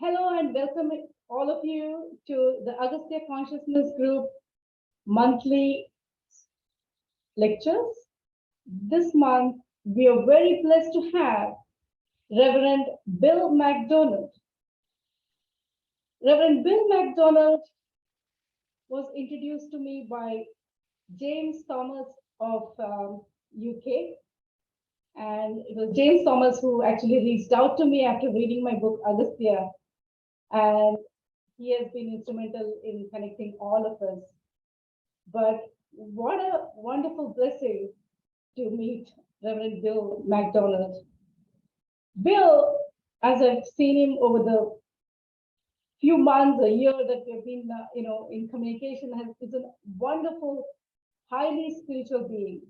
Hello and welcome all of you to the Agastya Consciousness Group monthly lectures. This month, we are very blessed to have Reverend Bill McDonald. Reverend Bill McDonald was introduced to me by James Thomas of UK. And it was James Thomas who actually reached out to me after reading my book, Agastya. And he has been instrumental in connecting all of us. But what a wonderful blessing to meet Reverend Bill McDonald. Bill, as I've seen him over the few months, a year that we've been, in communication, is a wonderful, highly spiritual being.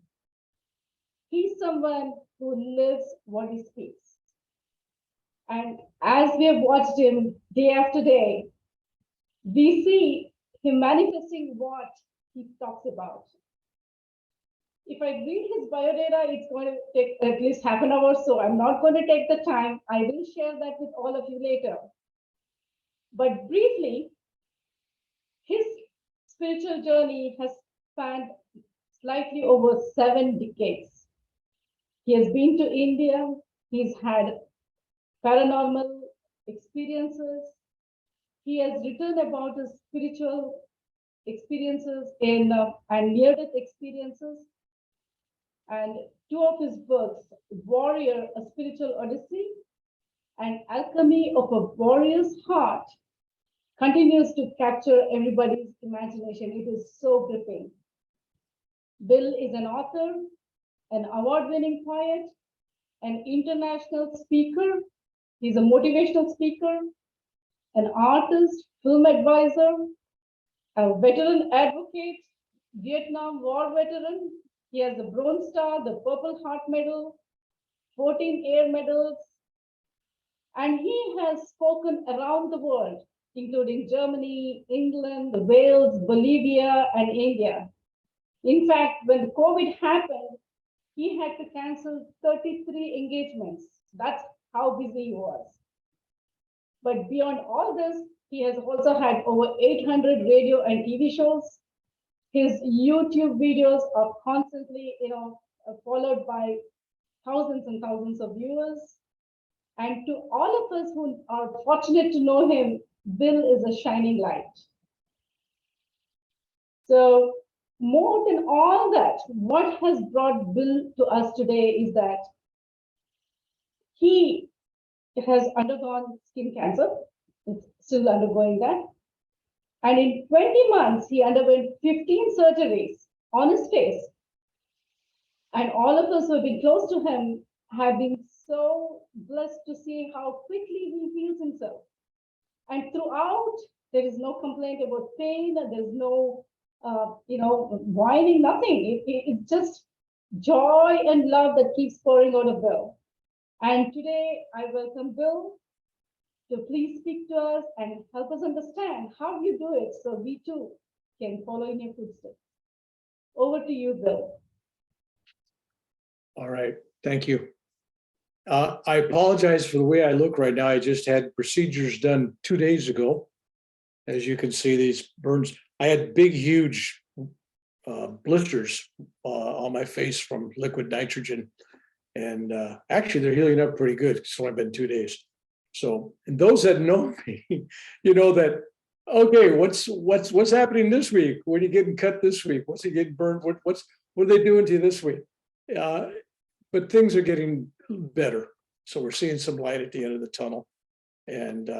He's someone who lives what he speaks. And as we have watched him day after day, we see him manifesting what he talks about. If I read his biodata, it's going to take at least half an hour, so I'm not going to take the time. I will share that with all of you later. But briefly, his spiritual journey has spanned slightly over 7 decades. He has been to India. He's had paranormal experiences. He has written about his spiritual experiences and near-death experiences. And 2 of his books, Warrior, A Spiritual Odyssey, and Alchemy of a Warrior's Heart, continues to capture everybody's imagination. It is so gripping. Bill is an author, an award-winning poet, an international speaker. He's a motivational speaker, an artist, film advisor, a veteran advocate, Vietnam War veteran. He has the Bronze Star, the Purple Heart Medal, 14 Air Medals, and he has spoken around the world, including Germany, England, Wales, Bolivia, and India. In fact, when COVID happened, he had to cancel 33 engagements. That's how busy he was. But beyond all this, he has also had over 800 radio and TV shows. His YouTube videos are constantly, followed by thousands and thousands of viewers. And to all of us who are fortunate to know him, Bill is a shining light. So more than all that, what has brought Bill to us today is that he has undergone skin cancer. It's still undergoing that. And in 20 months, he underwent 15 surgeries on his face. And all of us who have been close to him have been so blessed to see how quickly he heals himself. And throughout, there is no complaint about pain, there's no, whining, nothing. It's just joy and love that keeps pouring out of Bill. And today, I welcome Bill to please speak to us and help us understand how you do it so we too can follow in your footsteps. Over to you, Bill. All right, thank you. I apologize for the way I look right now. I just had procedures done 2 days ago. As you can see, these burns. I had big, huge blisters on my face from liquid nitrogen. And actually, they're healing up pretty good. It's only been 2 days. So, and those that know me, you know that, okay, what's happening this week? When are you getting cut this week? What's he getting burned? What are they doing to you this week? But things are getting better. So we're seeing some light at the end of the tunnel. And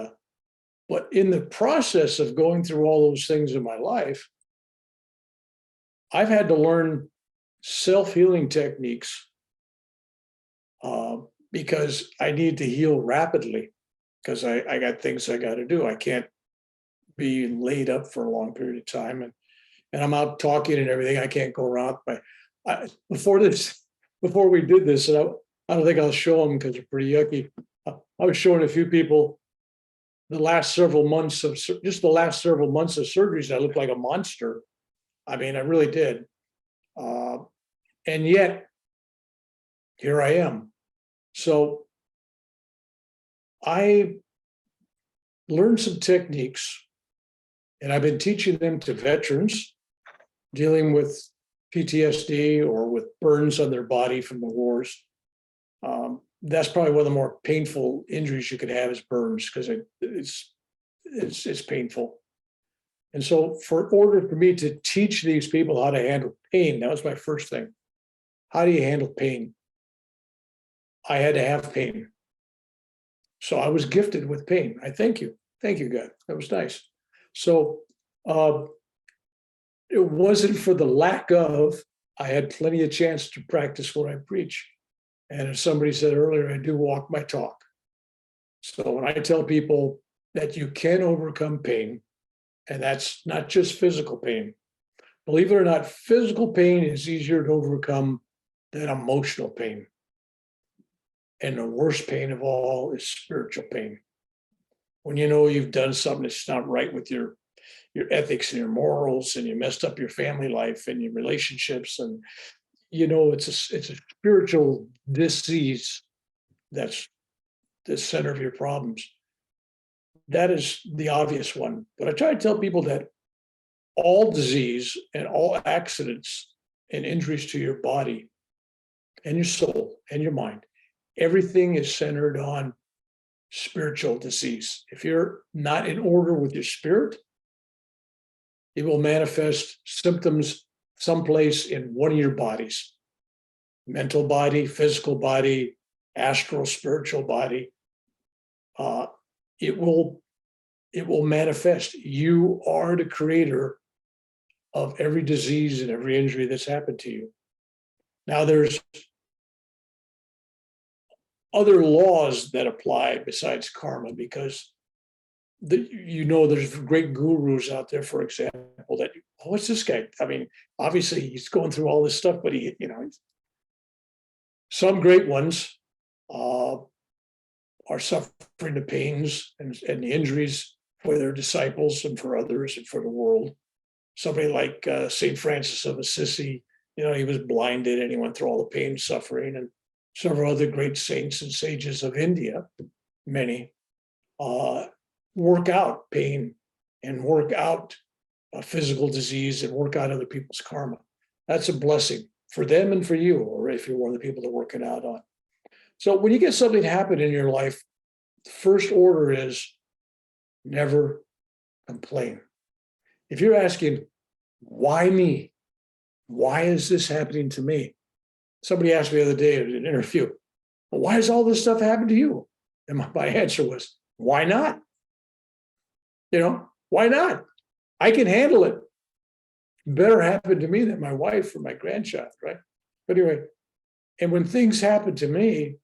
but in the process of going through all those things in my life, I've had to learn self-healing techniques because I need to heal rapidly because I got things I got to do. I can't be laid up for a long period of time. And I'm out talking and everything. I can't go around. Before we did this, and I don't think I'll show them because they're pretty yucky. I was showing a few people the last several months of surgeries. I looked like a monster. I mean, I really did. And yet, here I am. So I learned some techniques, and I've been teaching them to veterans dealing with PTSD or with burns on their body from the wars. That's probably one of the more painful injuries you could have is burns, because it's painful. And so for order for me to teach these people how to handle pain, that was my first thing. How do you handle pain? I had to have pain. So I was gifted with pain. I thank you. Thank you, God. That was nice. So it wasn't for the lack of, I had plenty of chance to practice what I preach. And as somebody said earlier, I do walk my talk. So when I tell people that you can overcome pain, and that's not just physical pain, believe it or not, physical pain is easier to overcome than emotional pain. And the worst pain of all is spiritual pain. When you know you've done something that's not right with your ethics and your morals, and you messed up your family life and your relationships, and you know it's a spiritual disease that's the center of your problems. That is the obvious one. But I try to tell people that all disease and all accidents and injuries to your body and your soul and your mind, everything is centered on spiritual disease. If you're not in order with your spirit, it will manifest symptoms someplace in one of your bodies: mental body, physical body, astral, spiritual body. It will manifest. You are the creator of every disease and every injury that's happened to you. Now, there's other laws that apply besides karma, because there's great gurus out there, for example, that, oh, what's this guy? I mean, obviously he's going through all this stuff, but some great ones are suffering the pains and the injuries for their disciples and for others and for the world. Somebody like St. Francis of Assisi, he was blinded and he went through all the pain and suffering, and several other great saints and sages of India, many, work out pain and work out physical disease and work out other people's karma. That's a blessing for them and for you, or if you're one of the people to work it out on. So when you get something happen in your life, the first order is never complain. If you're asking, why me? Why is this happening to me? Somebody asked me the other day in an interview, well, why does all this stuff happen to you? And my answer was, why not? Why not? I can handle it. Better happen to me than my wife or my grandchild, right? But anyway, and when things happen to me,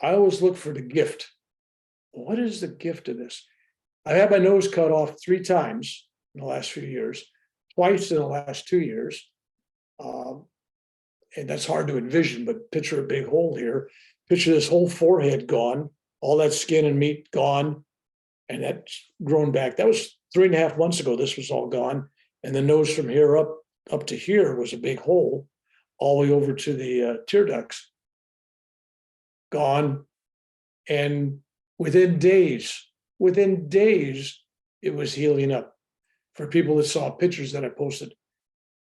I always look for the gift. What is the gift of this? I had my nose cut off 3 times in the last few years, twice in the last 2 years. And that's hard to envision, but picture a big hole here. Picture this whole forehead gone, all that skin and meat gone, and that's grown back. That was 3.5 months ago. This was all gone. And the nose from here up to here was a big hole, all the way over to the tear ducts. Gone. And within days, it was healing up for people that saw pictures that I posted.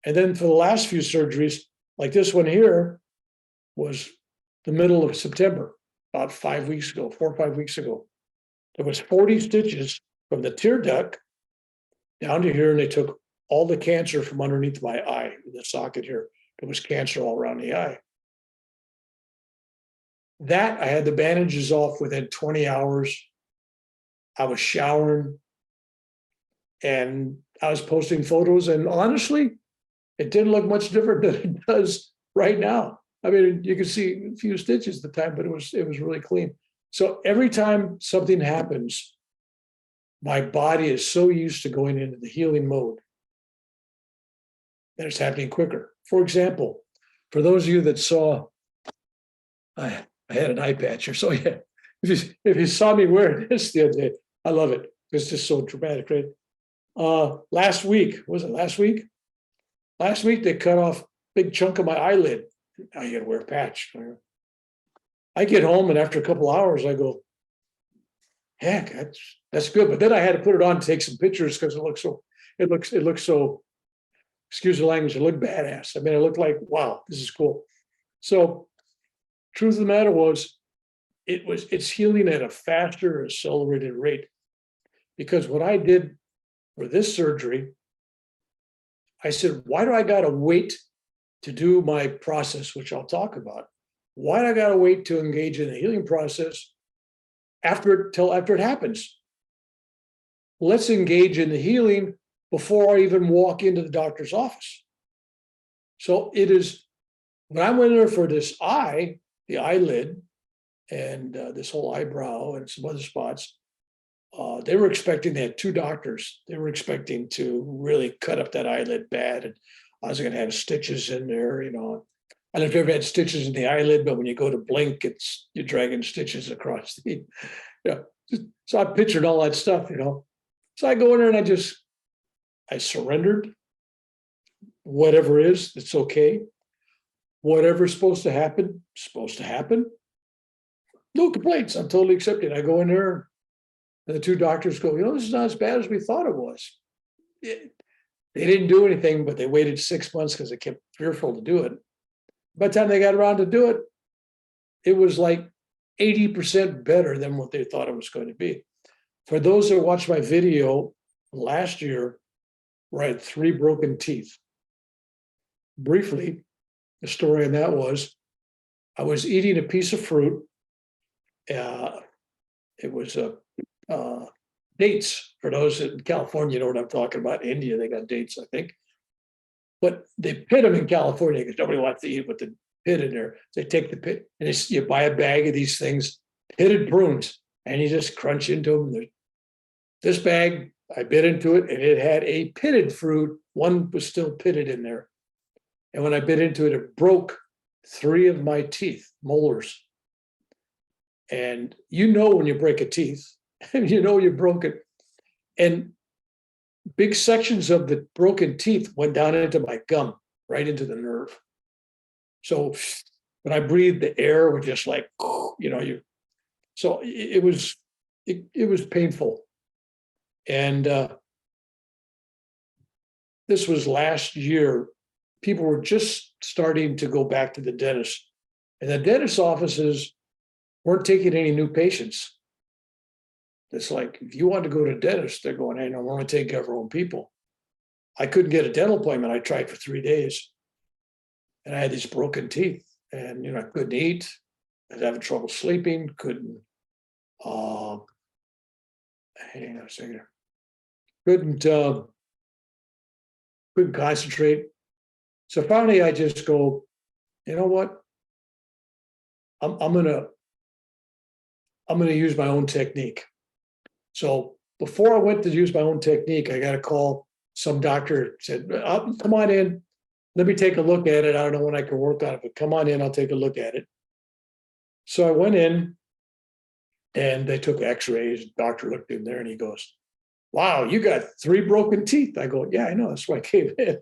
And then for the last few surgeries, like this one here, was the middle of September, about 5 weeks ago, 4 or 5 weeks ago. There was 40 stitches from the tear duct down to here, and they took all the cancer from underneath my eye, the socket here. There was cancer all around the eye. That I had the bandages off within 20 hours. I was showering and I was posting photos, and honestly, it didn't look much different than it does right now. I mean, you could see a few stitches at the time, but it was really clean. So every time something happens, my body is so used to going into the healing mode that it's happening quicker. For example, for those of you that saw, I had an eye patch here. So yeah, if you saw me wearing this the other day, I love it. It's just so dramatic, right? Last week, was it last week? Last week, they cut off a big chunk of my eyelid. I got to wear a patch. I get home, and after a couple hours, I go, heck, that's good. But then I had to put it on to take some pictures because it looks so, excuse the language, it looked badass. I mean, it looked like, wow, this is cool. So truth of the matter was, it's healing at a faster, accelerated rate. Because what I did for this surgery, I said, why do I gotta wait to do my process, which I'll talk about? Why do I gotta wait to engage in the healing process till after it happens? Let's engage in the healing before I even walk into the doctor's office. So it is, when I went there for this eye, the eyelid, and this whole eyebrow and some other spots, they were expecting, they had two doctors. They were expecting to really cut up that eyelid bad. And I was going to have stitches in there, I don't know if you've ever had stitches in the eyelid, but when you go to blink, you're dragging stitches across the, so I pictured all that stuff, So I go in there and I surrendered. Whatever is, it's okay. Whatever's supposed to happen. No complaints. I'm totally accepting. I go in there and the two doctors go, this is not as bad as we thought it was. They didn't do anything, but they waited 6 months because they kept fearful to do it. By the time they got around to do it, it was like 80% better than what they thought it was going to be. For those that watched my video last year, where I had 3 broken teeth. Briefly, the story on that was, I was eating a piece of fruit. It was dates. For those in California, you know what I'm talking about. India, they got dates, I think. But they pit them in California because nobody wants to eat with the pit in there. They take the pit and you buy a bag of these things, pitted prunes, and you just crunch into them. This bag, I bit into it, and it had a pitted fruit. One was still pitted in there. And when I bit into it, it broke 3 of my teeth, molars. And when you break a teeth, and you broke it. And big sections of the broken teeth went down into my gum, right into the nerve. So when I breathed, the air was just like, so it was painful. And this was last year. People were just starting to go back to the dentist, and the dentist offices weren't taking any new patients. It's like, if you want to go to a dentist, they're going, hey, no, we're going to take care of our own people. I couldn't get a dental appointment. I tried for 3 days, and I had these broken teeth, and I couldn't eat. I was having trouble sleeping. Couldn't hang on a second. Couldn't concentrate. So finally, I just go, you know what? I'm gonna use my own technique. So before I went to use my own technique, I got a call. Some doctor said, come on in. Let me take a look at it. I don't know when I can work on it, but come on in. I'll take a look at it. So I went in and they took x-rays. The doctor looked in there and he goes, wow, you got 3 broken teeth. I go, yeah, I know. That's why I came in.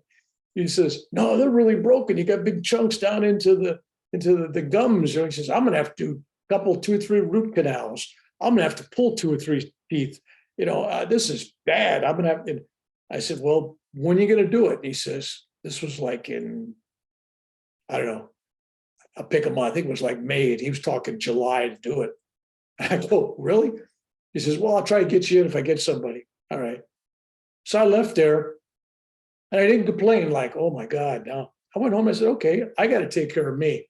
He says, no, they're really broken. You got big chunks down into the gums. He says, I'm going to have to do a couple, 2 or 3 root canals. I'm going to have to pull 2 or 3 teeth. This is bad. I'm going to have to. I said, well, when are you going to do it? And he says, this was like in, I don't know, I'll pick a month. I think it was like May. And he was talking July to do it. I go, really? He says, well, I'll try to get you in if I get somebody. All right. So I left there and I didn't complain like, oh my God, no. I went home and I said, okay, I got to take care of me.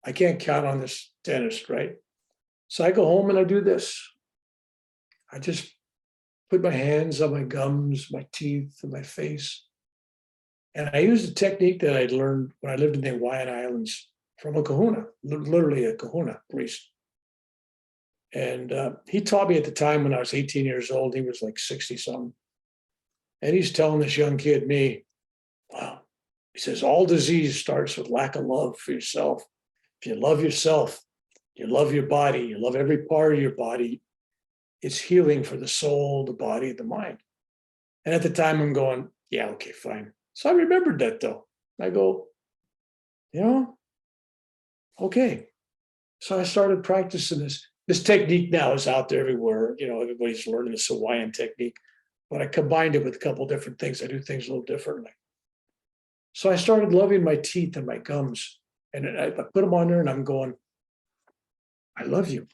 I can't count on this dentist, right? So I go home and I do this. I just put my hands on my gums, my teeth, and my face. And I used a technique that I'd learned when I lived in the Hawaiian Islands from a kahuna, literally a kahuna priest. And he taught me at the time when I was 18 years old. He was like 60-something. And he's telling this young kid, me, wow. He says, all disease starts with lack of love for yourself. If you love yourself, you love your body, you love every part of your body, it's healing for the soul, the body, the mind. And at the time I'm going, yeah, okay, fine. So I remembered that though. I go, okay. So I started practicing this. this technique now is out there everywhere. You know, everybody's learning this Hawaiian technique, but I combined it with a couple different things. I do things a little differently. So I started loving my teeth and my gums, and I put them on there, and I'm going, I love you,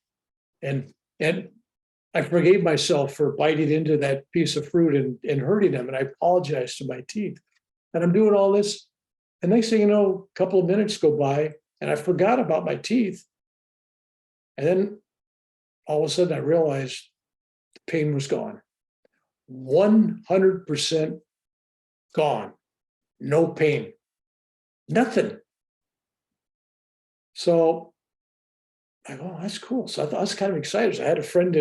and I forgave myself for biting into that piece of fruit and hurting them, and I apologized to my teeth, and I'm doing all this, and next thing you know, a couple of minutes go by, and I forgot about my teeth, and then all of a sudden I realized the pain was gone, 100% gone, no pain, nothing. So I go, oh, that's cool. So I was kind of excited. So I had a friend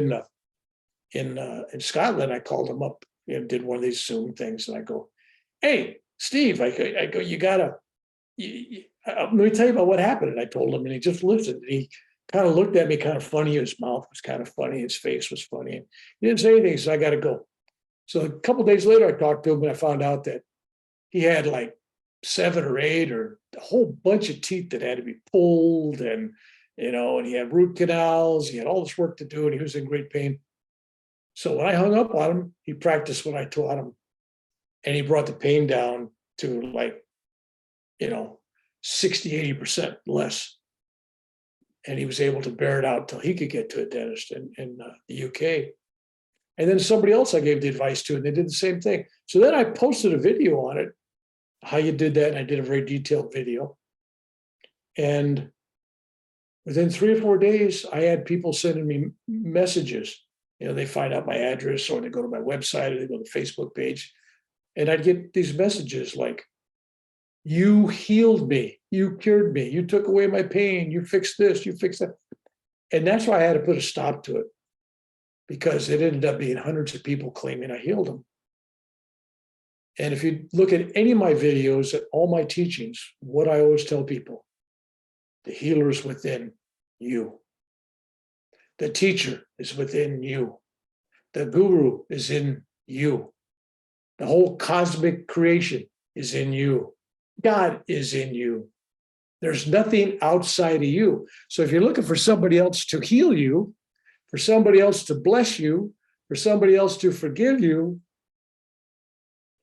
in Scotland. I called him up and did one of these Zoom things, and I go, "Hey, Steve," I go, "You gotta, let me tell you about what happened." And I told him, and he just listened. And he kind of looked at me, kind of funny. His mouth was kind of funny. His face was funny. And he didn't say anything, so I got to go. So a couple of days later, I talked to him, and I found out that he had like 7 or 8 or a whole bunch of teeth that had to be pulled, and and he had root canals. He had all this work to do, and he was in great pain. So when I hung up on him, he practiced what I taught him, and he brought the pain down to like 60-80% less, and he was able to bear it out till he could get to a dentist in the UK. And then somebody else I gave the advice to, and they did the same thing. So then I posted a video on it, how you did that, and I did a very detailed video. And within 3 or 4 days, I had people sending me messages. They find out my address, or they go to my website, or they go to the Facebook page, and I'd get these messages like, "You healed me, you cured me, you took away my pain, you fixed this, you fixed that." And that's why I had to put a stop to it, because it ended up being hundreds of people claiming I healed them. And if you look at any of my videos, at all my teachings, what I always tell people, the healer is within you. The teacher is within you. The guru is in you. The whole cosmic creation is in you. God is in you. There's nothing outside of you. So if you're looking for somebody else to heal you, for somebody else to bless you, for somebody else to forgive you,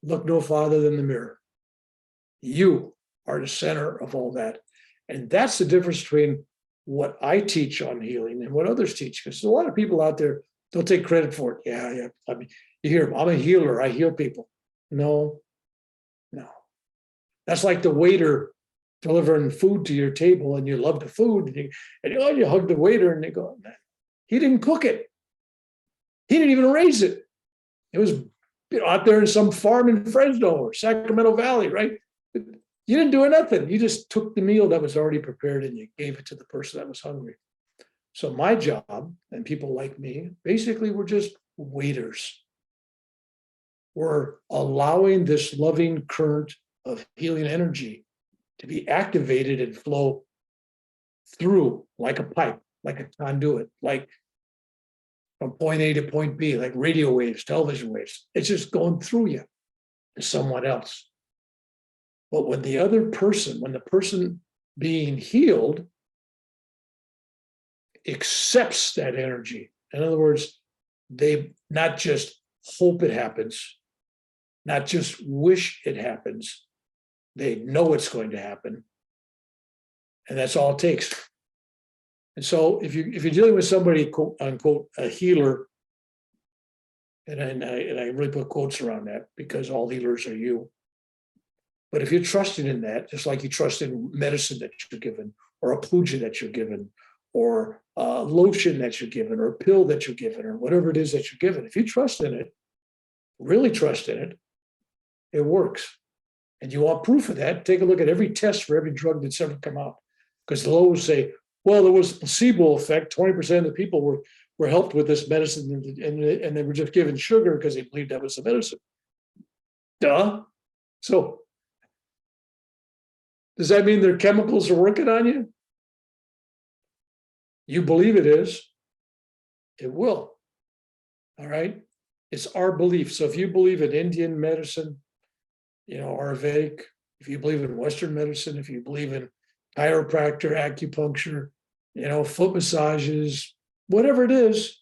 look no farther than the mirror. You are the center of all that. And that's the difference between what I teach on healing and what others teach. Because there's a lot of people out there, they'll take credit for it. Yeah. I mean, you hear, I'm a healer, I heal people. No. That's like the waiter delivering food to your table, and you love the food, and you hug the waiter, and they go, "Man, he didn't cook it. He didn't even raise it. It was out there in some farm in Fresno or Sacramento Valley, right? You didn't do nothing. You just took the meal that was already prepared and you gave it to the person that was hungry." So my job, and people like me, basically we're just waiters. We're allowing this loving current of healing energy to be activated and flow through like a pipe, like a conduit, like from point A to point B, like radio waves, television waves. It's just going through you to someone else. But when the person being healed accepts that energy, in other words, they not just hope it happens, not just wish it happens, they know it's going to happen. And that's all it takes. And so if you're dealing with somebody, quote unquote, a healer, and I really put quotes around that, because all healers are you. But if you're trusting in that, just like you trust in medicine that you're given, or a puja that you're given, or a lotion that you're given, or a pill that you're given, or whatever it is that you're given, if you trust in it, really trust in it, it works. And you want proof of that, take a look at every test for every drug that's ever come out. Because they'll always say, well, there was a placebo effect. 20% of the people were helped with this medicine, and they were just given sugar because they believed that was the medicine. Duh. So does that mean their chemicals are working on you? You believe it is, it will. All right? It's our belief. So if you believe in Indian medicine, Ayurvedic, if you believe in Western medicine, if you believe in chiropractor, acupuncture, foot massages, whatever it is,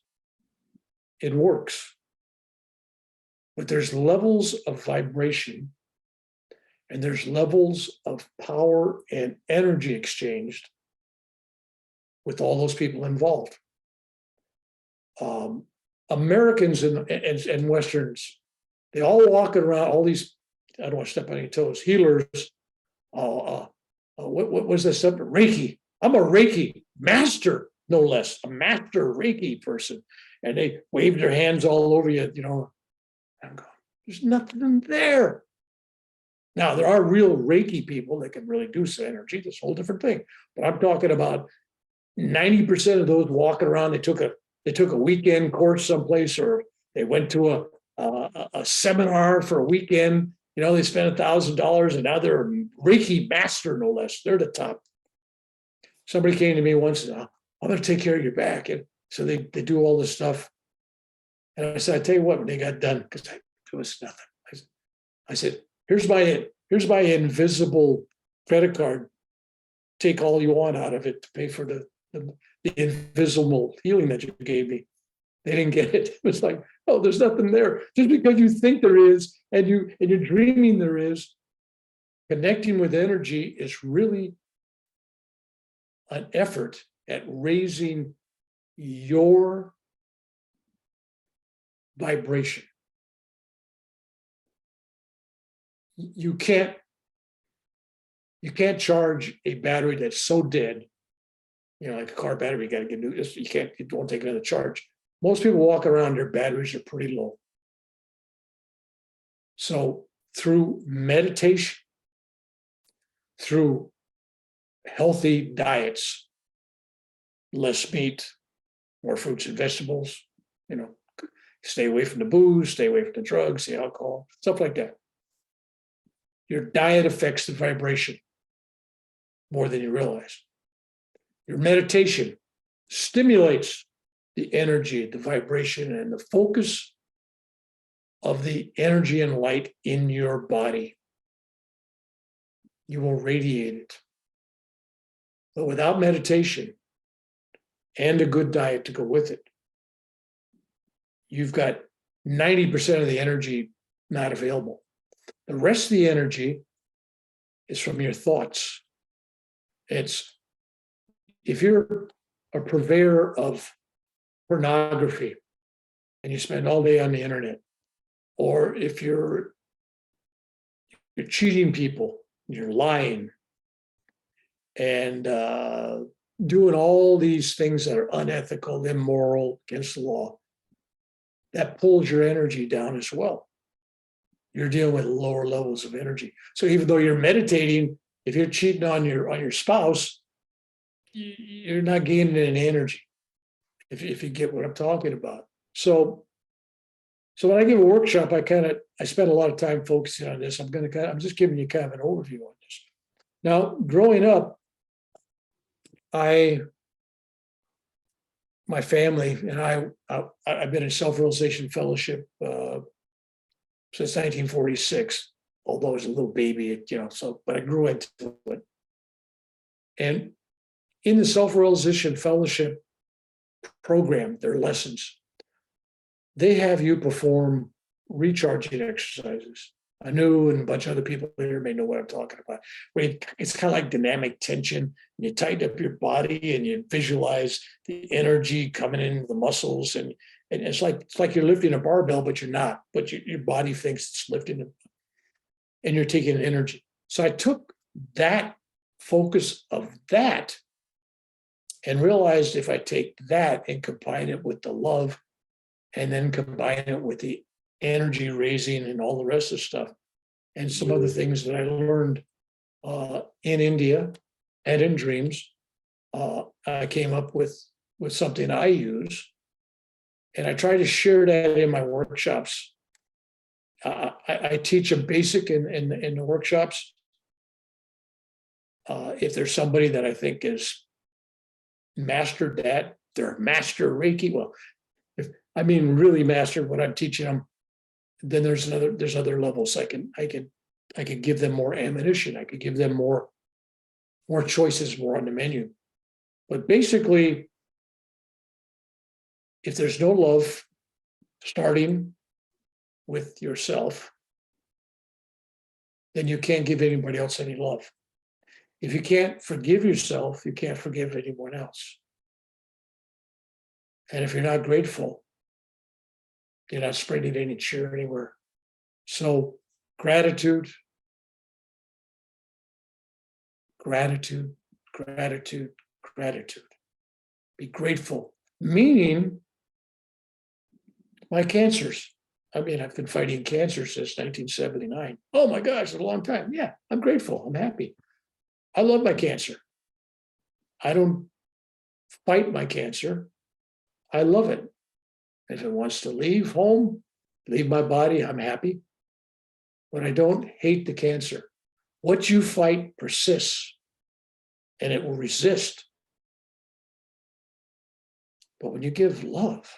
it works. But there's levels of vibration and there's levels of power and energy exchanged with all those people involved. Americans and Westerns, they all walk around, all these, I don't want to step on any toes, healers, what was this stuff? Reiki. I'm a Reiki master, no less, a master Reiki person. And they wave their hands all over you, you know. I'm going, there's nothing there. Now, there are real Reiki people that can really do some energy. That's a whole different thing. But I'm talking about 90% of those walking around, they took a weekend course someplace, or they went to a seminar for a weekend. You know, they spent $1,000 and now they're a Reiki master, no less. They're the top. Somebody came to me once and said, I'm going to take care of your back. And so they do all this stuff. And I said, I tell you what, when they got done, because it was nothing. I said, here's my invisible credit card. Take all you want out of it to pay for the invisible healing that you gave me. They didn't get it. It was like, oh, there's nothing there. Just because you think there is and you're dreaming there is, connecting with energy is really an effort at raising your vibration. You can't charge a battery that's so dead, you know, like a car battery, you got to get new. It won't take another charge. Most people walk around, their batteries are pretty low. So through meditation, through healthy diets, less meat, more fruits and vegetables, you know, stay away from the booze, stay away from the drugs, the alcohol, stuff like that. Your diet affects the vibration more than you realize. Your meditation stimulates the energy, the vibration, and the focus of the energy and light in your body. You will radiate it. But without meditation and a good diet to go with it, you've got 90% of the energy not available. The rest of the energy is from your thoughts. It's if you're a purveyor of pornography and you spend all day on the internet, or if you're cheating people, you're lying, and doing all these things that are unethical, immoral, against the law, that pulls your energy down as well. You're dealing with lower levels of energy. So even though you're meditating, if you're cheating on your spouse, you're not gaining any energy, if you get what I'm talking about. So when I give a workshop, I spend a lot of time focusing on this. I'm just giving you kind of an overview on this. Now, growing up, my family and I've been in self-realization fellowship since 1946, although I was a little baby, you know, but I grew into it. And in the self-realization fellowship program, their lessons, they have you perform recharging exercises. Anu and a bunch of other people here may know what I'm talking about. It's kind of like dynamic tension. You tighten up your body and you visualize the energy coming into the muscles, and it's like you're lifting a barbell, but you're not. But your body thinks it's lifting it, and you're taking energy. So I took that focus of that and realized if I take that and combine it with the love, and then combine it with the energy raising and all the rest of the stuff, and some other things that I learned in India and in dreams, I came up with something I use, and I try to share that in my workshops. I teach a basic in the workshops. If there's somebody that I think is mastered that, they're a master Reiki. Well, I mean really mastered what I'm teaching them, then there's other levels. I could give them more ammunition. I could give them more choices, more on the menu. But basically, if there's no love, starting with yourself, then you can't give anybody else any love. If you can't forgive yourself, you can't forgive anyone else. And if you're not grateful, you're not spreading any cheer anywhere. So gratitude, gratitude, gratitude, gratitude. Be grateful, meaning my cancers. I mean, I've been fighting cancer since 1979. Oh my gosh, it's a long time. Yeah, I'm grateful. I'm happy. I love my cancer. I don't fight my cancer. I love it. If it wants to leave home, leave my body, I'm happy. But I don't hate the cancer. What you fight persists, and it will resist. But when you give love,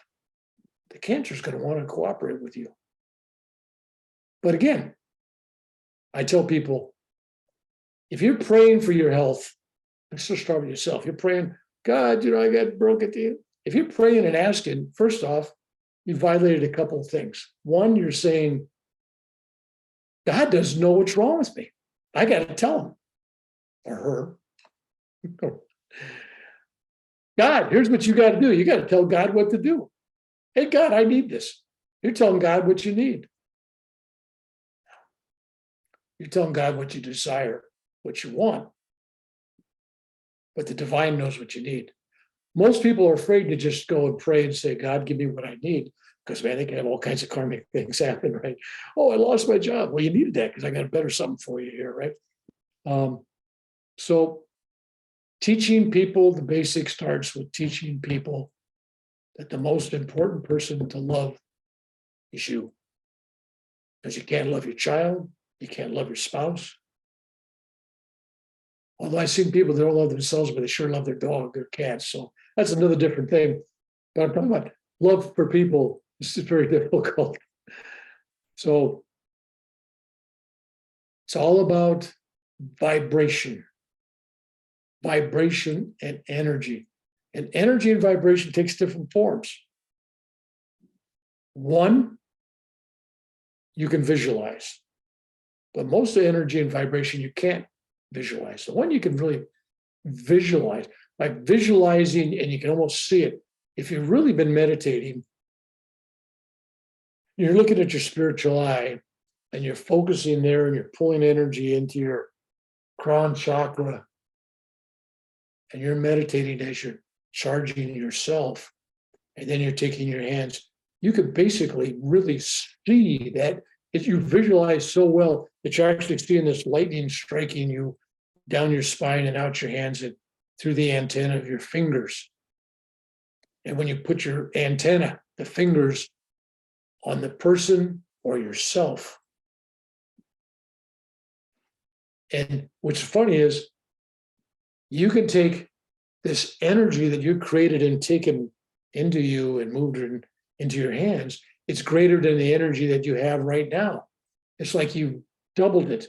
the cancer is going to want to cooperate with you. But again, I tell people, if you're praying for your health, let's just start with yourself. You're praying, God, I got broken to you. If you're praying and asking, first off, you violated a couple of things. One, you're saying, God doesn't know what's wrong with me. I got to tell him or her. God, here's what you got to do. You got to tell God what to do. Hey, God, I need this. You're telling God what you need. You're telling God what you desire, what you want. But the divine knows what you need. Most people are afraid to just go and pray and say, God, give me what I need. Because, man, they can have all kinds of karmic things happen, right? Oh, I lost my job. Well, you needed that because I got a better something for you here, right? So teaching people the basics starts with teaching people that the most important person to love is you. Because you can't love your child, you can't love your spouse. Although I've seen people that don't love themselves, but they sure love their dog, their cats. So that's another different thing. But I'm talking about love for people. This is very difficult. So it's all about vibration and energy. And energy and vibration takes different forms. One, you can visualize. But most of the energy and vibration you can't visualize. The one you can really visualize, like visualizing, and you can almost see it. If you've really been meditating, you're looking at your spiritual eye and you're focusing there and you're pulling energy into your crown chakra and you're meditating as you're charging yourself. And then you're taking your hands. You could basically really see that if you visualize so well that you're actually seeing this lightning striking you down your spine and out your hands and through the antenna of your fingers. And when you put your antenna, the fingers, on the person or yourself. And what's funny is you can take this energy that you created and taken into you and moved it into your hands. It's greater than the energy that you have right now. It's like you doubled it.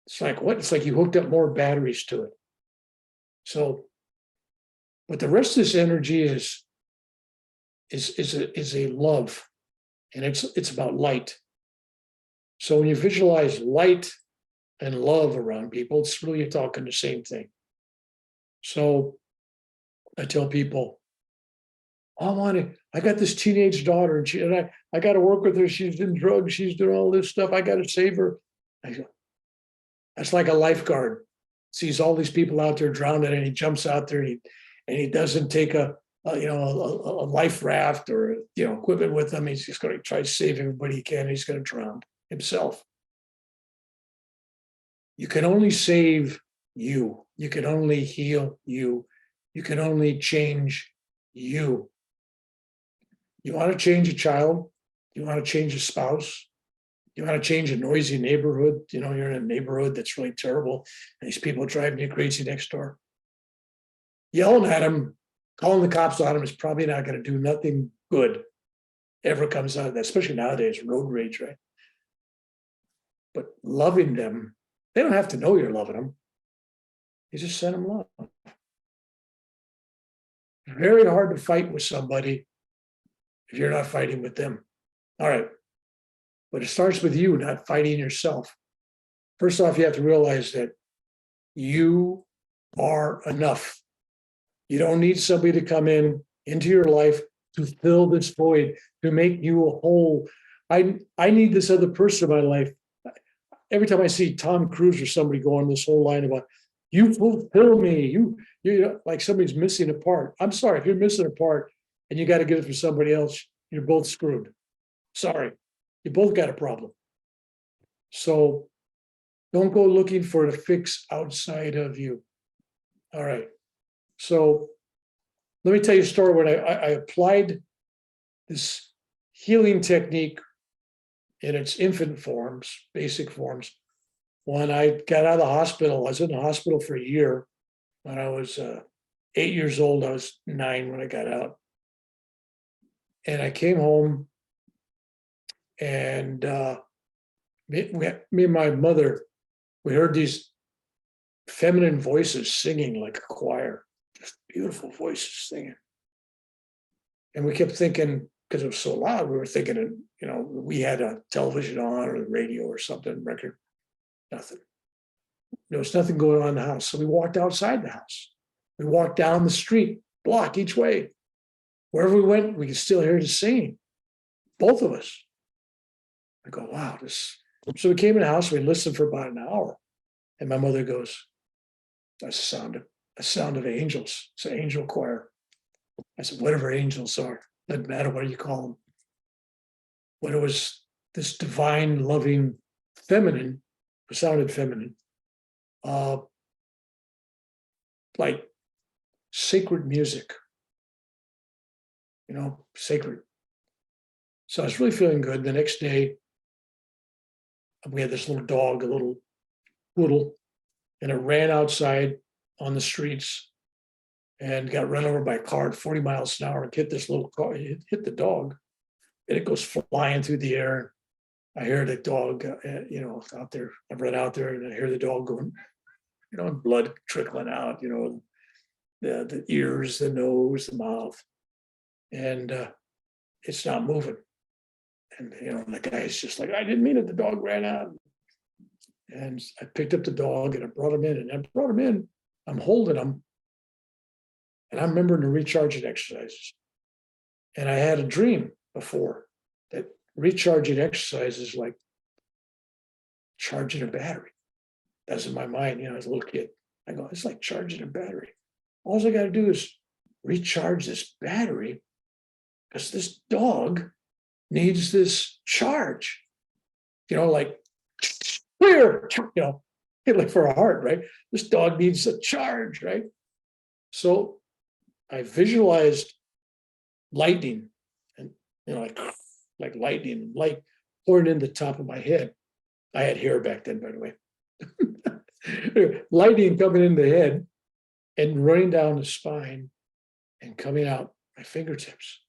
It's like what? It's like you hooked up more batteries to it. So, but the rest of this energy is a love, and it's about light. So when you visualize light and love around people, it's really talking the same thing. So I tell people, I got this teenage daughter, and I got to work with her. She's in drugs. She's doing all this stuff. I got to save her. I go, that's like a lifeguard sees all these people out there drowning, and he jumps out there and he doesn't take a life raft or equipment with him. He's just going to try to save everybody he can. He's going to drown himself. You can only save you. You can only heal you. You can only change you. You want to change a child? You want to change a spouse? You want to change a noisy neighborhood? You're in a neighborhood that's really terrible, and these people driving you crazy next door. Yelling at them, calling the cops on them is probably not going to do nothing good ever comes out of that, especially nowadays, road rage, right? But loving them, they don't have to know you're loving them. You just send them love. very hard to fight with somebody if you're not fighting with them. All right. But it starts with you not fighting yourself. First off, you have to realize that you are enough. You don't need somebody to come into your life to fill this void, to make you a whole. I need this other person in my life. Every time I see Tom Cruise or somebody go on this whole line about, you fulfill me, you like somebody's missing a part. I'm sorry, if you're missing a part and you got to get it from somebody else, you're both screwed. Sorry, you both got a problem. So don't go looking for a fix outside of you. All right. So let me tell you a story when I applied this healing technique in its infant forms, basic forms. When I got out of the hospital, I was in the hospital for a year. When I was 8 years old, I was 9 when I got out. And I came home and me and my mother, we heard these feminine voices singing like a choir, just beautiful voices singing. And we kept thinking, because it was so loud, we were thinking, we had a television on or the radio or something, record, nothing. There was nothing going on in the house. So we walked outside the house. We walked down the street, block each way. Wherever we went, we could still hear the singing, both of us. I go, wow, this. So we came in the house, we listened for about an hour. And my mother goes, that's a sound of angels. It's an angel choir. I said, whatever angels are, doesn't matter what you call them. But it was this divine, loving, feminine, it sounded feminine, like sacred music, sacred. So I was really feeling good. The next day, we had this little dog, a little poodle, and it ran outside on the streets and got run over by a car at 40 miles an hour and hit this little car, hit the dog, and it goes flying through the air. I hear the dog, out there. I run out there and I hear the dog going, blood trickling out, the ears, the nose, the mouth, and it's not moving. And, the guy's just like, I didn't mean it. The dog ran out. And I picked up the dog and I brought him in. And I brought him in. I'm holding him. And I'm remembering the recharging exercises. And I had a dream before that recharging exercises like charging a battery. That's in my mind, as a little kid. I go, it's like charging a battery. All I got to do is recharge this battery because this dog needs this charge, like clear, like for a heart, right? This dog needs a charge, right? So I visualized lightning and, like lightning, light pouring in the top of my head. I had hair back then, by the way. Lightning coming in the head and running down the spine and coming out my fingertips.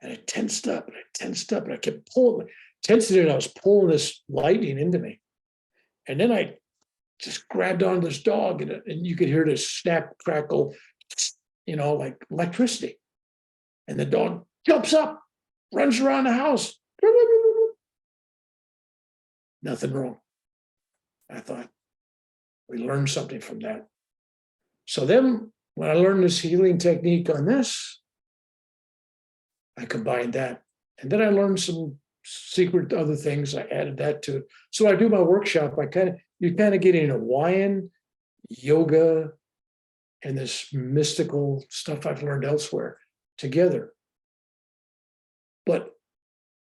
And I tensed up and I kept pulling, tensing it, and I was pulling this lightning into me. And then I just grabbed onto this dog and you could hear this snap, crackle, like electricity. And the dog jumps up, runs around the house. Nothing wrong. I thought, we learned something from that. So then when I learned this healing technique on this, I combined that. And then I learned some secret other things. I added that to it. So I do my workshop. You kind of get in Hawaiian, yoga, and this mystical stuff I've learned elsewhere together. But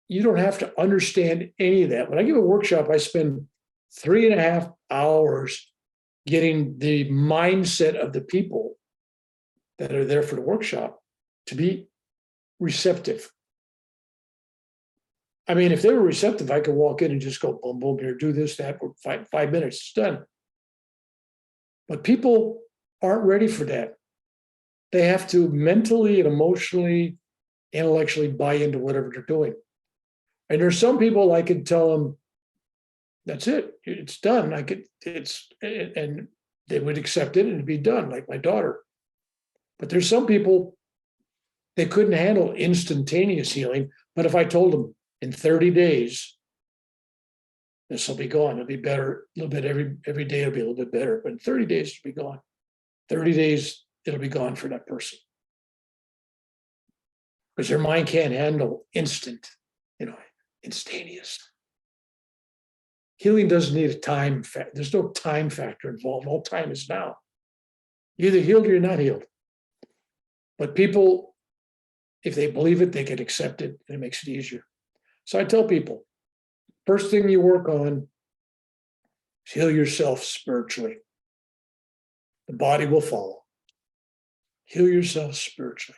you don't have to understand any of that. When I give a workshop, I spend 3.5 hours getting the mindset of the people that are there for the workshop to be receptive. I mean, if they were receptive, I could walk in and just go, boom, boom, here, do this, that, 5 minutes, it's done. But people aren't ready for that. They have to mentally and emotionally, intellectually buy into whatever they're doing. And there's some people I could tell them, that's it, it's done. And they would accept it and it'd be done, like my daughter. But there's some people They couldn't handle instantaneous healing. But if I told them in 30 days, this will be gone, it'll be better a little bit every day, it'll be a little bit better. But in 30 days, it'll be gone. 30 days, it'll be gone for that person. Because their mind can't handle instantaneous. Healing doesn't need a time factor. There's no time factor involved. All time is now. You're either healed or you're not healed. But people, if they believe it, they can accept it, and it makes it easier. So I tell people, first thing you work on is heal yourself spiritually. The body will follow. Heal yourself spiritually.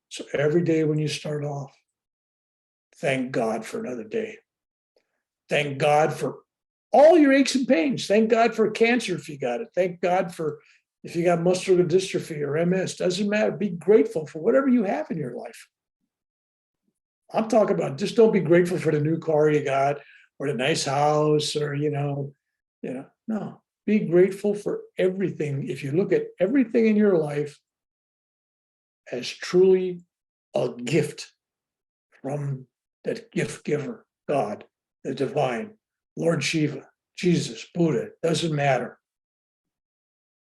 So every day when you start off, thank God for another day. Thank God for all your aches and pains. Thank God for cancer if you got it. Thank God for if you got muscular dystrophy or MS. Doesn't matter. Be grateful for whatever you have in your life. I'm talking about just don't be grateful for the new car you got or the nice house or, no. Be grateful for everything. If you look at everything in your life as truly a gift from that gift giver, God, the divine, Lord Shiva, Jesus, Buddha, doesn't matter.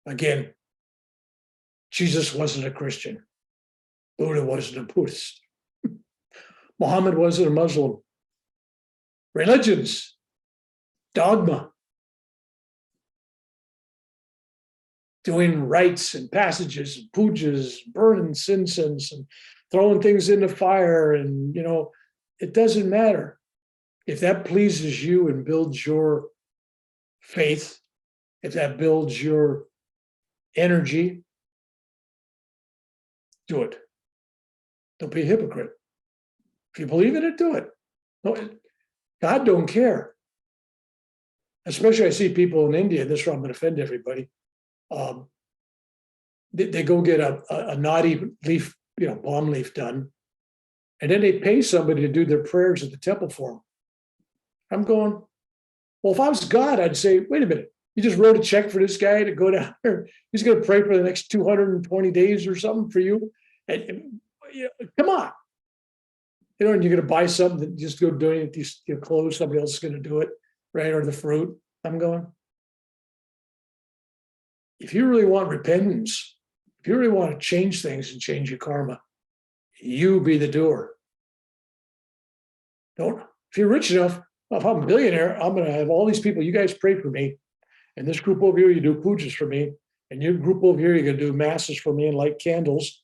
Again, Jesus wasn't a Christian. Buddha wasn't a Buddhist. Muhammad wasn't a Muslim. Religions, dogma, doing rites and passages and pujas, burning incense and throwing things in the fire. And, it doesn't matter. If that pleases you and builds your faith, if that builds your energy, do it. Don't be a hypocrite. If you believe in it, do it. No, God don't care. Especially I see people in India, this is where I'm going to offend everybody. They go get a naughty leaf, palm leaf done, and then they pay somebody to do their prayers at the temple for them. I'm going, well, if I was God, I'd say, wait a minute, you just wrote a check for this guy to go down there. He's going to pray for the next 220 days or something for you. And come on. And you're going to buy something, just go donate these clothes, somebody else is going to do it, right? Or the fruit. I'm going, if you really want repentance, if you really want to change things and change your karma, you be the doer. If you're rich enough, if I'm a billionaire, I'm going to have all these people, you guys pray for me. And this group over here, you do pujas for me. And your group over here, you're going to do masses for me and light candles.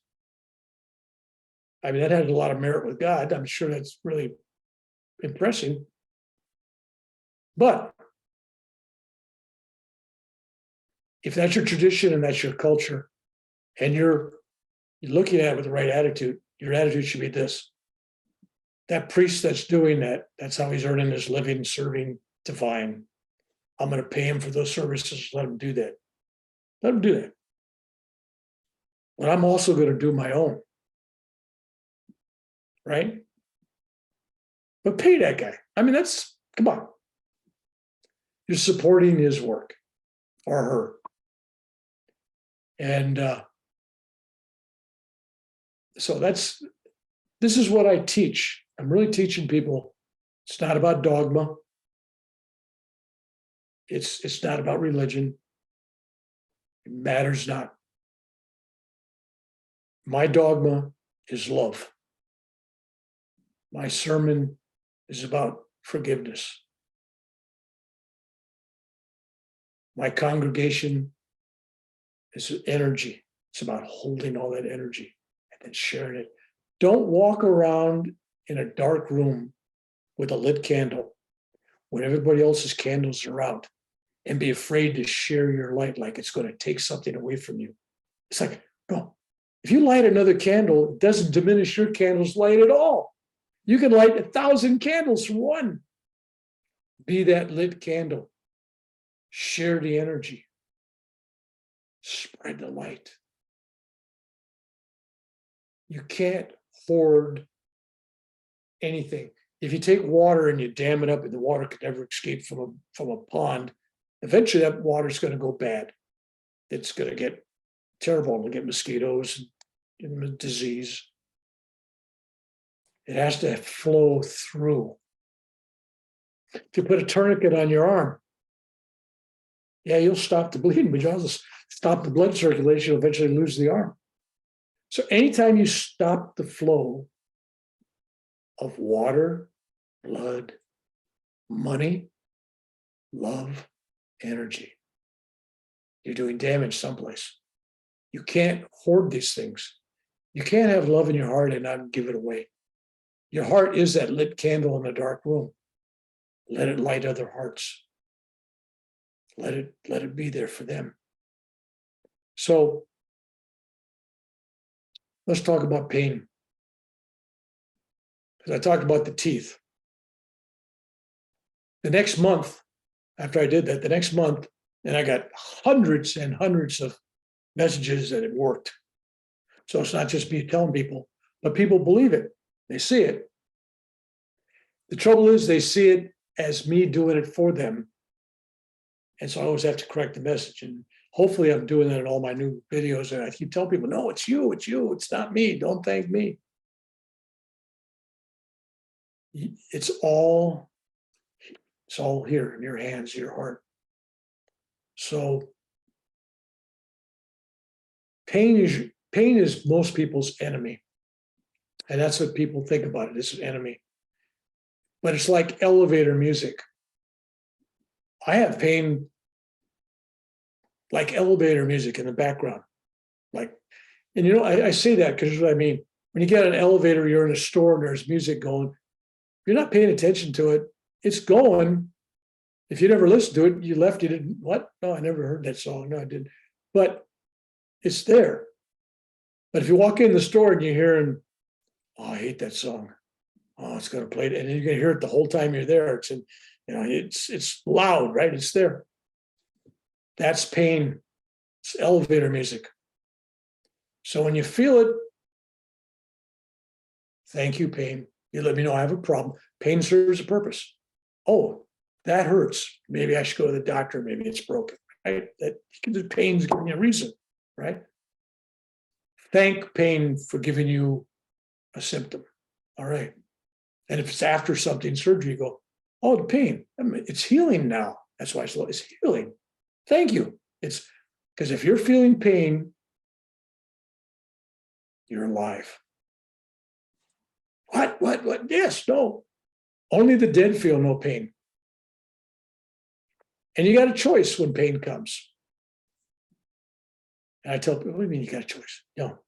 I mean, that has a lot of merit with God. I'm sure that's really impressive. But if that's your tradition and that's your culture, and you're looking at it with the right attitude, your attitude should be this. That priest that's doing that, that's how he's earning his living, serving divine. I'm going to pay him for those services. Let him do that. Let him do that. But I'm also going to do my own. Right? But pay that guy. I mean, come on. You're supporting his work or her. And so this is what I teach. I'm really teaching people. It's not about dogma. It's not about religion. It matters not. My dogma is love. My sermon is about forgiveness. My congregation is energy. It's about holding all that energy and then sharing it. Don't walk around in a dark room with a lit candle when everybody else's candles are out and be afraid to share your light like it's going to take something away from you. It's like, no. If you light another candle, it doesn't diminish your candle's light at all. You can light 1,000 candles from one. Be that lit candle. Share the energy. Spread the light. You can't hoard anything. If you take water and you dam it up and the water can never escape from a pond, eventually that water is going to go bad. It's going to get terrible. It'll get mosquitoes and disease. It has to flow through. If you put a tourniquet on your arm, yeah, you'll stop the bleeding, but you'll also stop the blood circulation, you'll eventually lose the arm. So anytime you stop the flow of water, blood, money, love, energy, you're doing damage someplace. You can't hoard these things. You can't have love in your heart and not give it away. Your heart is that lit candle in a dark room. Let it light other hearts. Let it be there for them. So let's talk about pain. Because I talked about the teeth. The next month, after I did that, the next month, and I got hundreds and hundreds of messages that it worked. So it's not just me telling people, but people believe it. They see it. The trouble is they see it as me doing it for them. And so I always have to correct the message. And hopefully I'm doing that in all my new videos. And I keep telling people, no, it's you, it's not me. Don't thank me. It's all here in your hands, your heart. So pain is most people's enemy. And that's what people think about it. It's an enemy. But it's like elevator music. I have pain like elevator music in the background. And I say that because what I mean. When you get an elevator, you're in a store and there's music going. You're not paying attention to it. It's going. If you never listened to it, you left, you didn't, what? No, I never heard that song. No, I didn't. But it's there. But if you walk in the store and you're hearing, oh, I hate that song. Oh, it's going to play it. And you're going to hear it the whole time you're there. It's loud, right? It's there. That's pain. It's elevator music. So when you feel it, thank you, pain. You let me know I have a problem. Pain serves a purpose. Oh, that hurts. Maybe I should go to the doctor. Maybe it's broken, right? The pain's giving you a reason, right? Thank pain for giving you a symptom. All right. And if it's after something, surgery, you go, oh, the pain, it's healing now. That's why it's healing. Thank you. It's because if you're feeling pain, you're alive. What? Yes, no. Only the dead feel no pain. And you got a choice when pain comes. And I tell people, what do you mean you got a choice? No,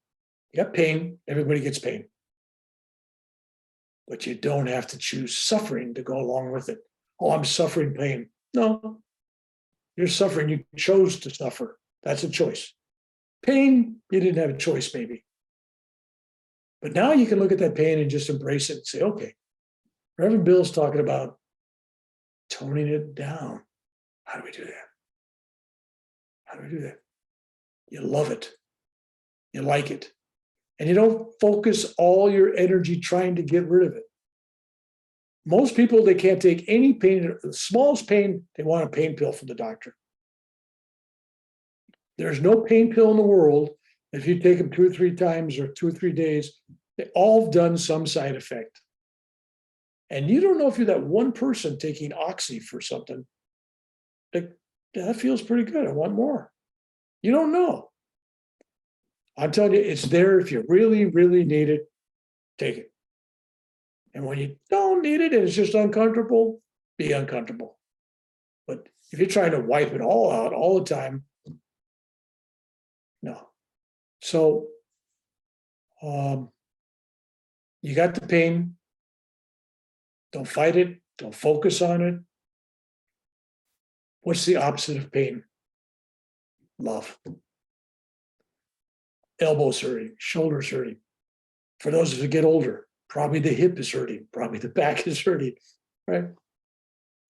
you got pain. Everybody gets pain. But you don't have to choose suffering to go along with it. Oh, I'm suffering pain. No, you're suffering. You chose to suffer. That's a choice. Pain, you didn't have a choice, maybe. But now you can look at that pain and just embrace it and say, okay, Rev Bill's talking about toning it down. How do we do that? How do we do that? You love it. You like it. And you don't focus all your energy trying to get rid of it. Most people, they can't take any pain, the smallest pain, they want a pain pill from the doctor. There's no pain pill in the world. If you take them 2 or 3 times or 2 or 3 days, they all have done some side effect. And you don't know if you're that one person taking Oxy for something. That feels pretty good. I want more. You don't know. I'm telling you, it's there. If you really, really need it, take it. And when you don't need it and it's just uncomfortable, be uncomfortable. But if you're trying to wipe it all out all the time, no. So you got the pain. Don't fight it. Don't focus on it. What's the opposite of pain? Love. Elbows hurting, shoulders hurting. For those who get older, probably the hip is hurting, probably the back is hurting, right?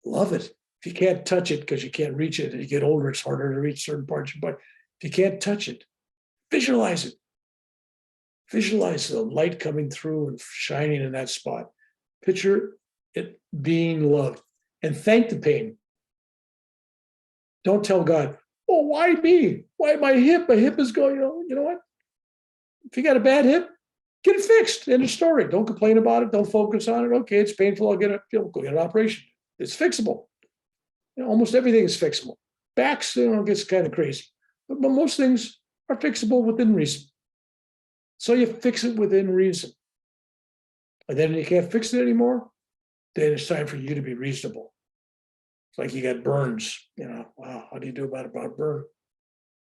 Love it. If you can't touch it because you can't reach it, and you get older, it's harder to reach certain parts of your body. If you can't touch it, visualize it. Visualize the light coming through and shining in that spot. Picture it being loved and thank the pain. Don't tell God, oh, why me? Why my hip? My hip is going, you know what? If you got a bad hip, Get it fixed. End of story. Don't complain about it. Don't focus on it. Okay, it's painful. I'll get it. Go get an operation. It's fixable. Almost everything is fixable. Backs, gets kind of crazy. But most things are fixable within reason. So you fix it within reason. And then you can't fix it anymore, then it's time for you to be reasonable. It's like you got burns, wow, how do you do about a burn?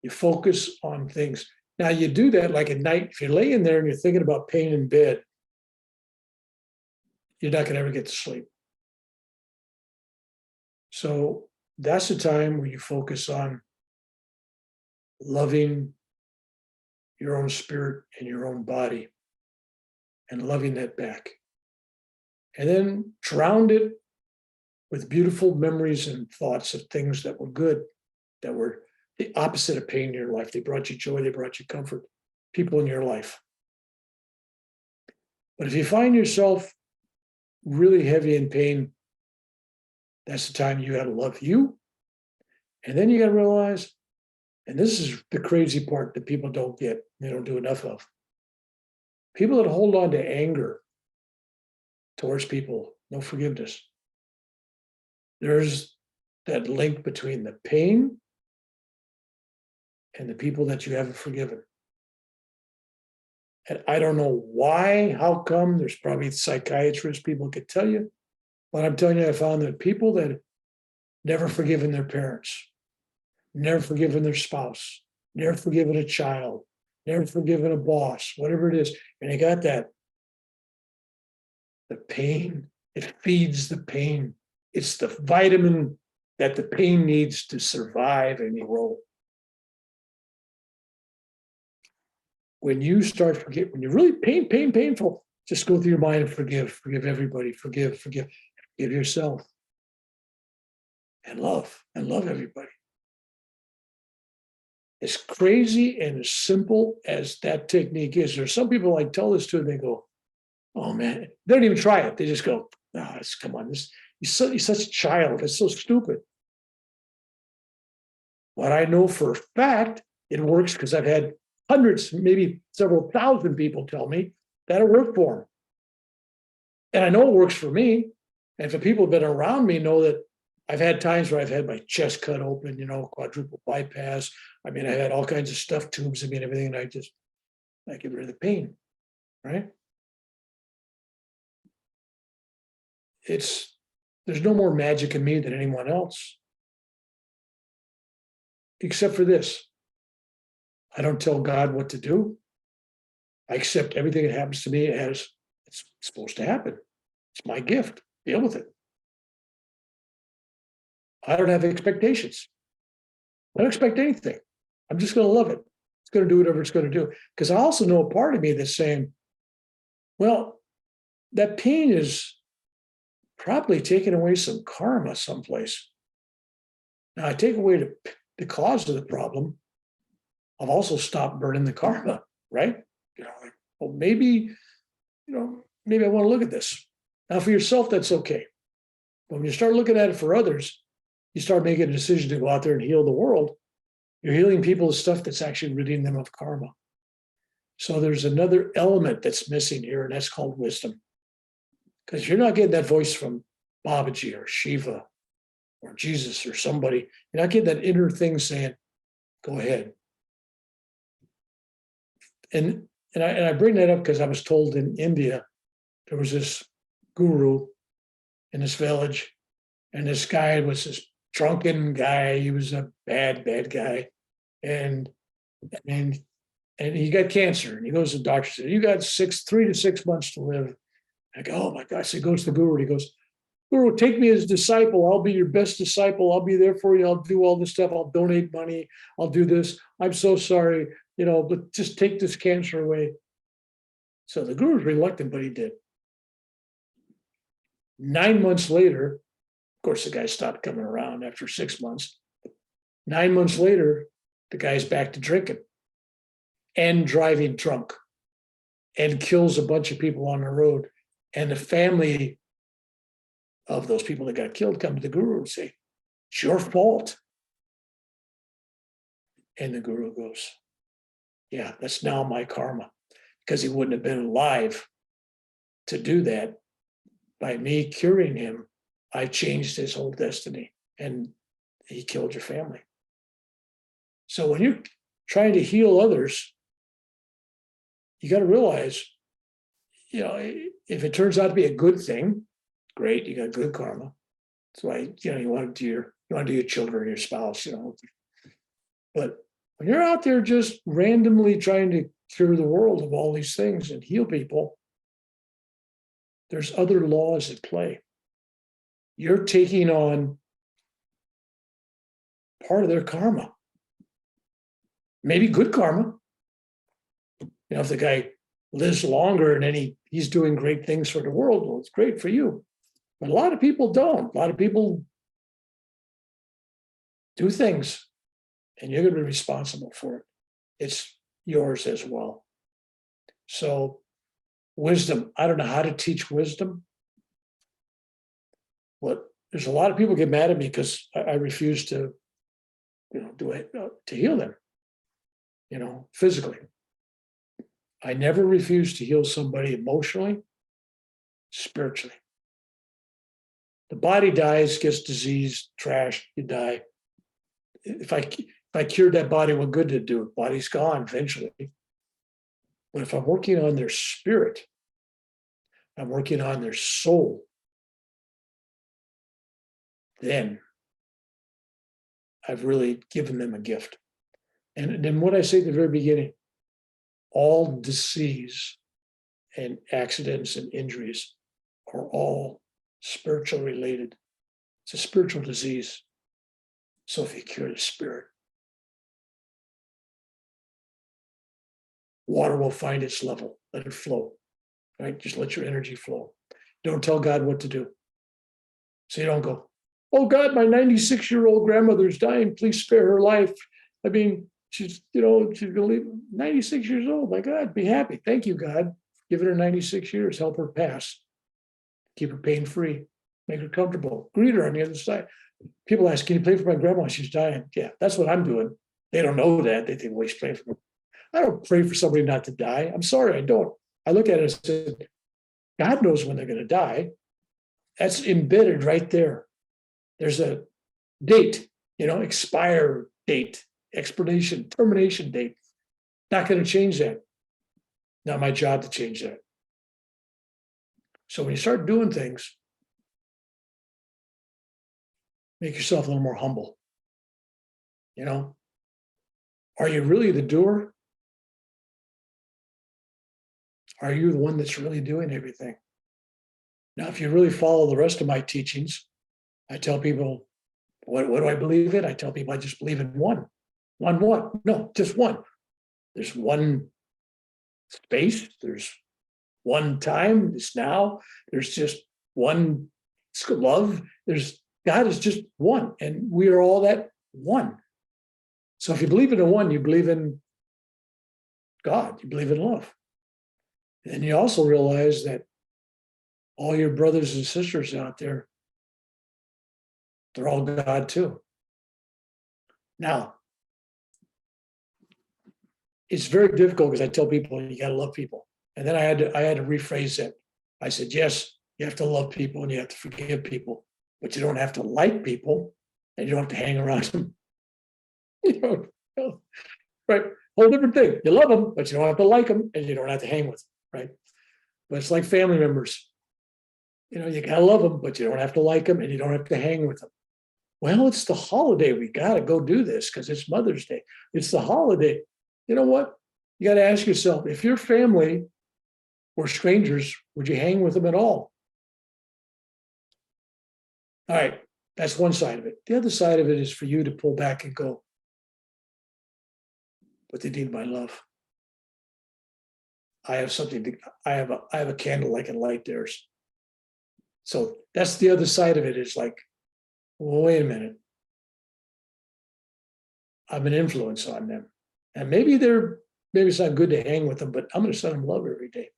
You focus on things. Now you do that like at night. If you're laying there and you're thinking about pain in bed, you're not going to ever get to sleep. So that's the time where you focus on loving your own spirit and your own body and loving that back. And then drown it with beautiful memories and thoughts of things that were good, that were the opposite of pain in your life. They brought you joy, they brought you comfort, people in your life. But if you find yourself really heavy in pain, that's the time you got to love you. And then you got to realize, and this is the crazy part that people don't get, they don't do enough of. People that hold on to anger towards people, no forgiveness. There's that link between the pain and the people that you haven't forgiven. And I don't know why, how come, there's probably psychiatrists, people could tell you, but I'm telling you, I found that people that never forgiven their parents, never forgiven their spouse, never forgiven a child, never forgiven a boss, whatever it is, and they got that, the pain, it feeds the pain. It's the vitamin that the pain needs to survive and grow. When you start when you're really painful, just go through your mind and forgive everybody, forgive yourself, and love everybody. As crazy and as simple as that technique is, there's some people I tell this to, and they go, "Oh man," they don't even try it. They just go, "Ah, oh, come on, you're such a child. It's so stupid." What I know for a fact, it works because I've had hundreds, maybe several thousand people tell me that it worked for them. And I know it works for me. And if the people who've been around me know that I've had times where I've had my chest cut open, quadruple bypass. I mean, I had all kinds of stuff, tubes, everything. And I get rid of the pain, right? There's no more magic in me than anyone else. Except for this. I don't tell God what to do. I accept everything that happens to me as it's supposed to happen. It's my gift. Deal with it. I don't have expectations. I don't expect anything. I'm just going to love it. It's going to do whatever it's going to do. Because I also know a part of me that's saying, well, that pain is probably taking away some karma someplace. Now, I take away the cause of the problem. I've also stopped burning the karma, right? Well, maybe I want to look at this. Now, for yourself, that's okay. But when you start looking at it for others, you start making a decision to go out there and heal the world. You're healing people with stuff that's actually ridding them of karma. So there's another element that's missing here, and that's called wisdom. Because you're not getting that voice from Babaji or Shiva or Jesus or somebody. You're not getting that inner thing saying, go ahead. And I bring that up because I was told in India, there was this guru in this village, and this guy was this drunken guy. He was a bad guy. And he got cancer. And he goes to the doctor and said, you got 3 to 6 months to live. I go, oh my gosh. He goes to the guru. And he goes, Guru, take me as a disciple. I'll be your best disciple. I'll be there for you. I'll do all this stuff. I'll donate money. I'll do this. I'm so sorry, but just take this cancer away. So the guru's reluctant, but he did. 9 months later, of course, the guy stopped coming around after 6 months. 9 months later, the guy's back to drinking and driving drunk and kills a bunch of people on the road. And the family of those people that got killed come to the guru and say, it's your fault. And the guru goes, yeah, that's now my karma. because he wouldn't have been alive to do that. By me curing him, I changed his whole destiny, and he killed your family. So when you're trying to heal others, you got to realize, if it turns out to be a good thing, great, you got good karma. That's why, you want to do your children, your spouse, But when you're out there just randomly trying to cure the world of all these things and heal people, there's other laws at play. You're taking on part of their karma. Maybe good karma. If the guy lives longer and then he's doing great things for the world, well, it's great for you. But a lot of people don't. A lot of people do things, and you're going to be responsible for it. It's yours as well. So wisdom, I don't know how to teach wisdom. But there's a lot of people get mad at me because I refuse to, do it to heal them, physically. I never refuse to heal somebody emotionally, spiritually. The body dies, gets diseased, trashed, you die. If I cured that body, what good did it do? The body's gone eventually. But if I'm working on their spirit, I'm working on their soul, then I've really given them a gift. And then what I say at the very beginning, all disease and accidents and injuries are all spiritual related. It's a spiritual disease. So if you cure the spirit, water will find its level. Let it flow, right? Just let your energy flow. Don't tell God what to do. So you don't go, oh God, my 96-year-old grandmother's dying. Please spare her life. I mean, she's going to leave 96 years old. My God, be happy. Thank you, God. Give her 96 years. Help her pass. Keep her pain-free. Make her comfortable. Greet her on the other side. People ask, can you pray for my grandma? She's dying. Yeah, that's what I'm doing. They don't know that. They think, well, he's praying for me. I don't pray for somebody not to die. I'm sorry, I don't. I look at it and say, God knows when they're going to die. That's embedded right there. There's a date, expire date, expiration, termination date. Not going to change that. Not my job to change that. So when you start doing things, make yourself a little more humble. Are you really the doer? Are you the one that's really doing everything? Now, if you really follow the rest of my teachings, I tell people, what do I believe in? I tell people I just believe in one. One what? No, just one. There's one space. There's one time. It's now. There's just one love. God is just one, and we are all that one. So if you believe in the one, you believe in God. You believe in love. And you also realize that all your brothers and sisters out there, they're all God too. Now, it's very difficult because I tell people you got to love people. And then I had to rephrase that. I said, yes, you have to love people and you have to forgive people, but you don't have to like people and you don't have to hang around them. Right? Whole different thing. You love them, but you don't have to like them and you don't have to hang with them, right? But it's like family members. You gotta love them, but you don't have to like them and you don't have to hang with them. Well, it's the holiday. We gotta go do this because it's Mother's Day. It's the holiday. You know what? You got to ask yourself, if your family were strangers, would you hang with them at all? All right, that's one side of it. The other side of it is for you to pull back and go, but they need my love. I have something I have a candle I can light theirs. So that's the other side of it, is like, well, wait a minute. I'm an influence on them. And maybe it's not good to hang with them, but I'm going to send them love every day.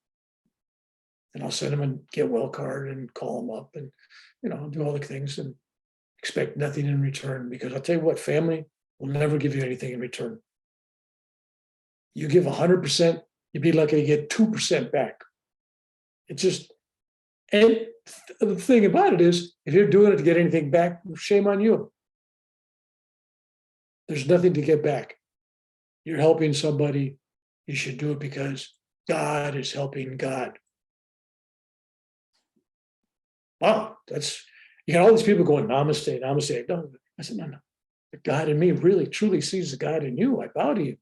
And I'll send them a get well card and call them up and, do all the things and expect nothing in return. Because I'll tell you what, family will never give you anything in return. You give 100%, you'd be lucky to get 2% back. It's just, and the thing about it is, if you're doing it to get anything back, shame on you. There's nothing to get back. You're helping somebody. You should do it because God is helping God. Wow, that's, you got all these people going, namaste, namaste. No, I said, no. The God in me really, truly sees the God in you. I bow to you.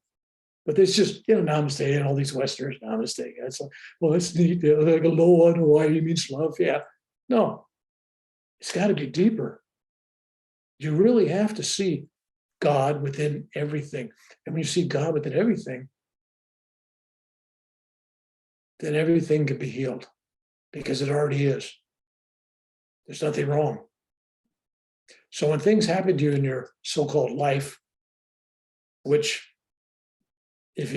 But there's just, namaste and all these Westerners, namaste. It's like, well, it's neat. Like a low one, Hawaii means love. Yeah. No, it's got to be deeper. You really have to see God within everything. And when you see God within everything, then everything can be healed because it already is. There's nothing wrong. So when things happen to you in your so-called life, which if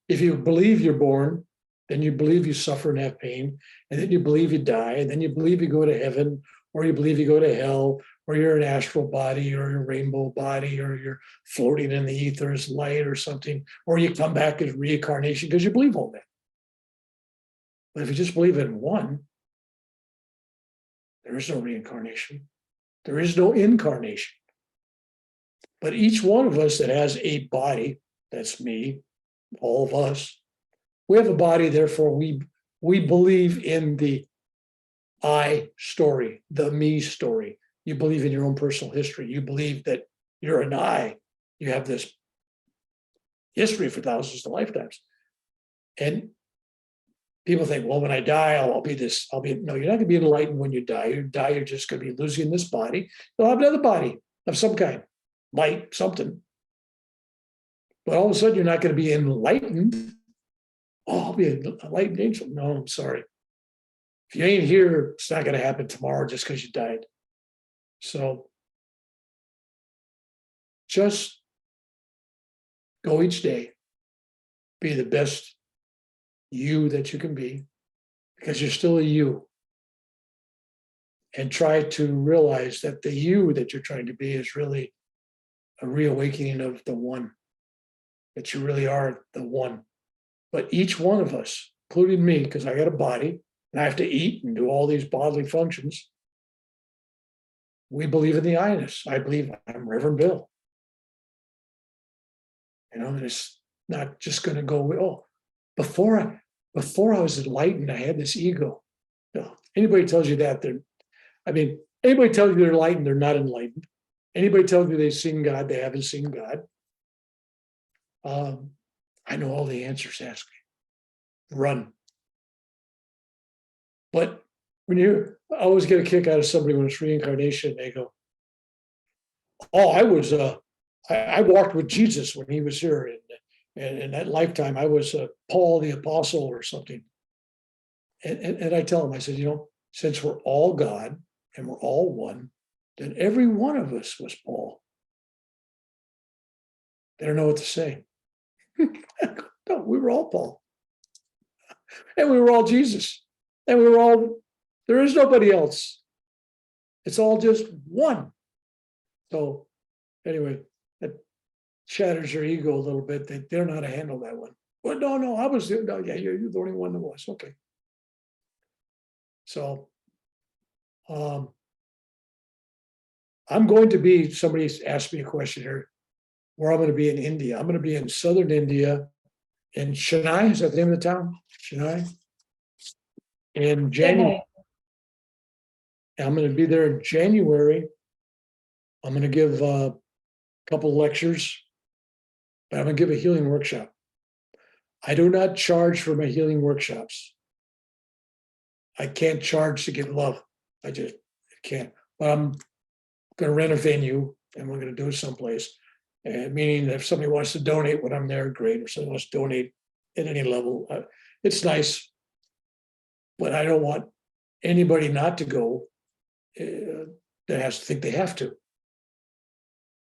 you believe you're born, then you believe you suffer and have pain, and then you believe you die, and then you believe you go to heaven, or you believe you go to hell, or you're an astral body, or you're a rainbow body, or you're floating in the ether as light or something, or you come back as reincarnation because you believe all that. But if you just believe in one, there is no reincarnation. There is no incarnation. But each one of us that has a body, that's me, all of us, we have a body, therefore we believe in the I story, the me story. You believe in your own personal history. You believe that you're an I. You have this history for thousands of lifetimes. And people think, well, when I die, no, you're not going to be enlightened when you die. You're just going to be losing this body. You'll have another body of some kind, light, something. But all of a sudden, you're not going to be enlightened. Oh, I'll be an enlightened angel. No, I'm sorry. If you ain't here, it's not going to happen tomorrow just because you died. So just go each day, be the best you that you can be, because you're still a you. And try to realize that the you that you're trying to be is really a reawakening of the one, that you really are the one. But each one of us, including me, because I got a body and I have to eat and do all these bodily functions, we believe in the I-ness. I believe I'm Reverend Bill. And it's not just going to go, oh, before I was enlightened, I had this ego. No, anybody tells you that, anybody tells you they're enlightened, they're not enlightened. Anybody tells you they've seen God, they haven't seen God. I know all the answers, ask me. Run. But I always get a kick out of somebody when it's reincarnation, they go, oh, I walked with Jesus when he was here. And in that lifetime, I was Paul the Apostle or something. And I tell them, I said, since we're all God and we're all one, then every one of us was Paul. They don't know what to say. No, we were all Paul. And we were all Jesus. And there is nobody else. It's all just one. So anyway, that shatters your ego a little bit. They don't know how to handle that one. Well, no, I was, no, yeah, you're the only one that was. Okay. So I'm going to be, somebody's asked me a question here, where I'm going to be in India. I'm going to be in southern India, in Chennai, is that the name of the town? Chennai? In January. I'm going to be there in January. I'm going to give a couple lectures, but I'm going to give a healing workshop. I do not charge for my healing workshops. I can't charge to get love. I can't. But I'm going to rent a venue and we're going to do it someplace. Meaning that if somebody wants to donate when I'm there, great. If somebody wants to donate at any level, it's nice. But I don't want anybody not to go that has to think they have to.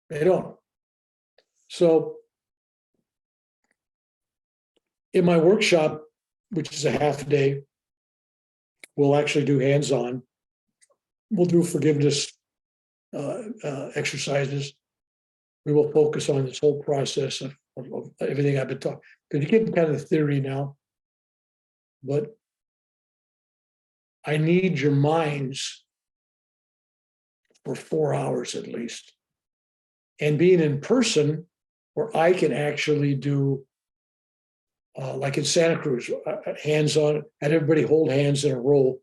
They don't. So in my workshop, which is a half a day, we'll actually do hands-on. We'll do forgiveness exercises. We will focus on this whole process of of everything I've been talking, because you get kind of the theory now, but I need your minds for 4 hours at least. And being in person where I can actually do, like in Santa Cruz, hands-on, had everybody hold hands in a row.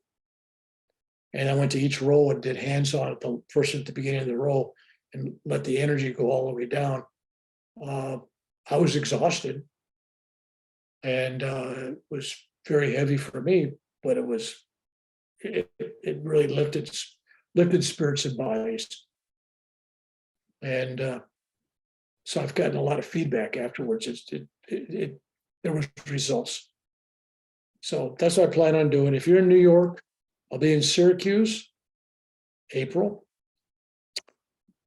And I went to each row and did hands-on at the person at the beginning of the row and let the energy go all the way down. I was exhausted, and it was very heavy for me, but it really lifted spirits and bodies. And so I've gotten a lot of feedback afterwards. There was results. So that's what I plan on doing. If you're in New York, I'll be in Syracuse, April.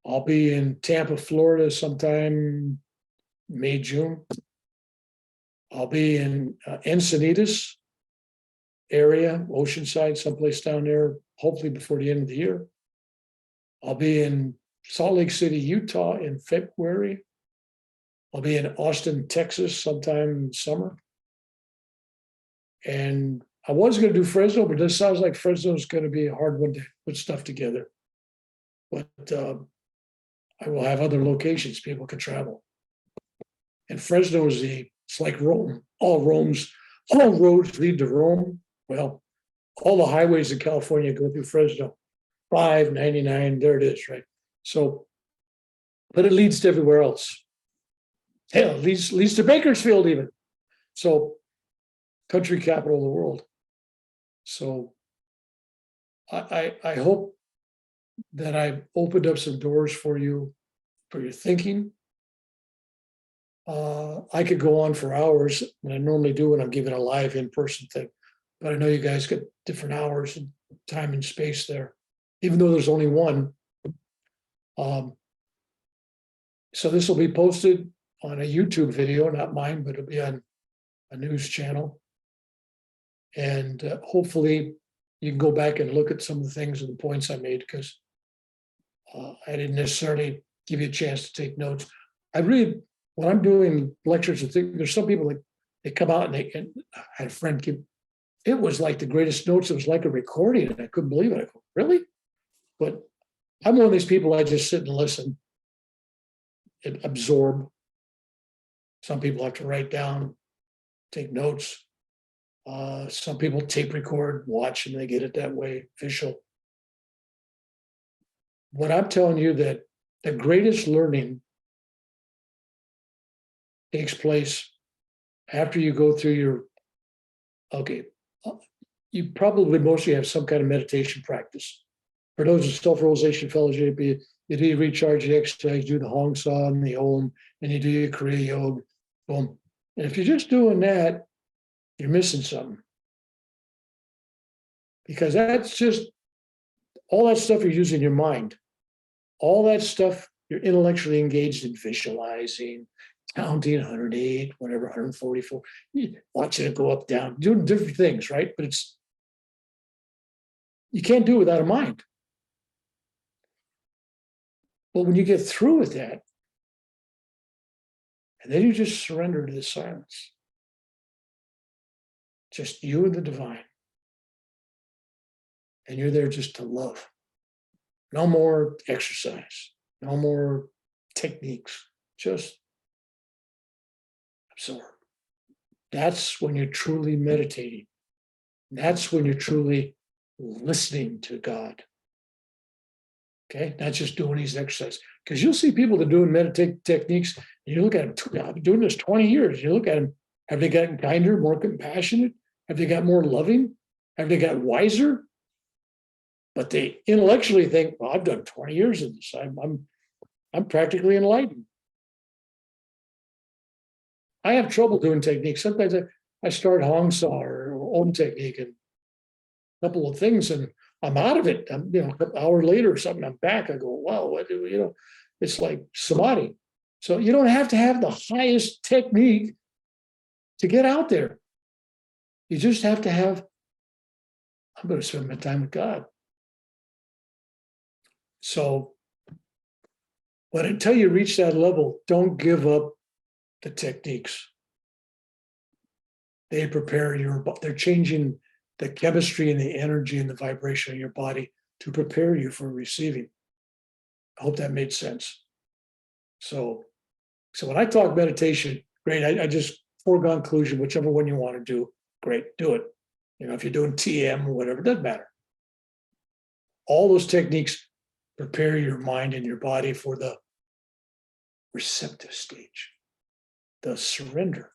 I'll be in Tampa, Florida, sometime May, June. I'll be in Encinitas area, Oceanside, someplace down there, hopefully before the end of the year. I'll be in Salt Lake City, Utah in February. I'll be in Austin, Texas sometime in summer. And I was going to do Fresno, but this sounds like Fresno is going to be a hard one to put stuff together. But I will have other locations people can travel. And Fresno is it's like Rome. All roads lead to Rome. Well, all the highways in California go through Fresno. 599, there it is, right? So, but it leads to everywhere else. Hell, it leads to Bakersfield even. So, country capital of the world. So I hope that I've opened up some doors for you, for your thinking. I could go on for hours, and I normally do when I'm giving a live in-person thing, but I know you guys get different hours and time and space there, even though there's only one. So this will be posted on a YouTube video, not mine, but it'll be on a news channel. And hopefully you can go back and look at some of the things and the points I made, because I didn't necessarily give you a chance to take notes. When I'm doing lectures and things, there's some people that they come out and I had a friend give, it was like the greatest notes. It was like a recording, and I couldn't believe it. I go, really? But I'm one of these people, I just sit and listen and absorb. Some people have to write down, take notes. Some people tape record, watch, and they get it that way, visual. What I'm telling you, that the greatest learning takes place after you go through you probably mostly have some kind of meditation practice. For those of self-realization fellowship, you do recharge the exercise, do the Hong Sa and the Om, and you do your Kriya Yoga, boom. And if you're just doing that, you're missing something. Because that's just all that stuff you're using your mind. All that stuff you're intellectually engaged in, visualizing, counting 108, whatever, 144, watching it go up, down, doing different things, right? But you can't do it without a mind. But when you get through with that, and then you just surrender to the silence, just you and the divine. And you're there just to love. No more exercise, no more techniques, just absorb. That's when you're truly meditating. That's when you're truly listening to God. Okay, not just doing these exercises. Because you'll see people that are doing meditate techniques, and you look at them, I've been doing this 20 years. You look at them, have they gotten kinder, more compassionate? Have they got more loving? Have they got wiser? But they intellectually think, well, I've done 20 years of this. I'm practically enlightened. I have trouble doing techniques. Sometimes I start Hong Sa or Om technique and a couple of things, and I'm out of it. An hour later or something, I'm back. I go, wow, what do it's like samadhi. So you don't have to have the highest technique to get out there. You just have to have, I'm going to spend my time with God. So, but until you reach that level, don't give up the techniques. They prepare they're changing the chemistry and the energy and the vibration of your body to prepare you for receiving. I hope that made sense. So when I talk meditation, great, I just foregone conclusion, whichever one you want to do, great, do it. If you're doing TM or whatever, it doesn't matter. All those techniques prepare your mind and your body for the receptive stage, the surrender.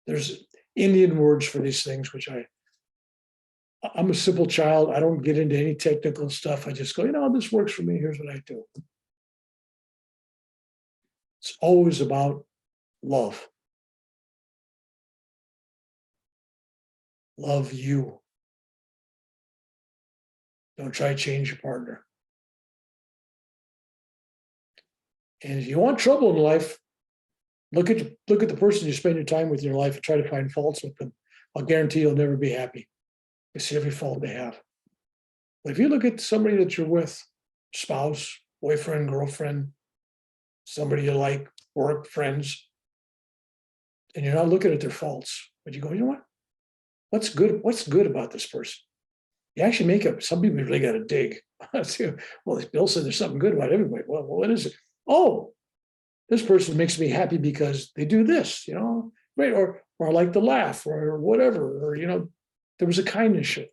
There's Indian words for these things, which I'm a simple child. I don't get into any technical stuff. I just go, this works for me. Here's what I do. It's always about love. Love you. Don't try to change your partner. And if you want trouble in life, look at the person you spend your time with in your life and try to find faults with them. I'll guarantee you'll never be happy. You see every fault they have. But if you look at somebody that you're with, spouse, boyfriend, girlfriend, somebody you like, work, friends, and you're not looking at their faults, but you go, you know what? What's good about this person? You actually make up, some people really got to dig. Well, Bill said there's something good about everybody. Well, what is it? Oh, this person makes me happy because they do this, right? Or I like to laugh or whatever, or, there was a kindness show.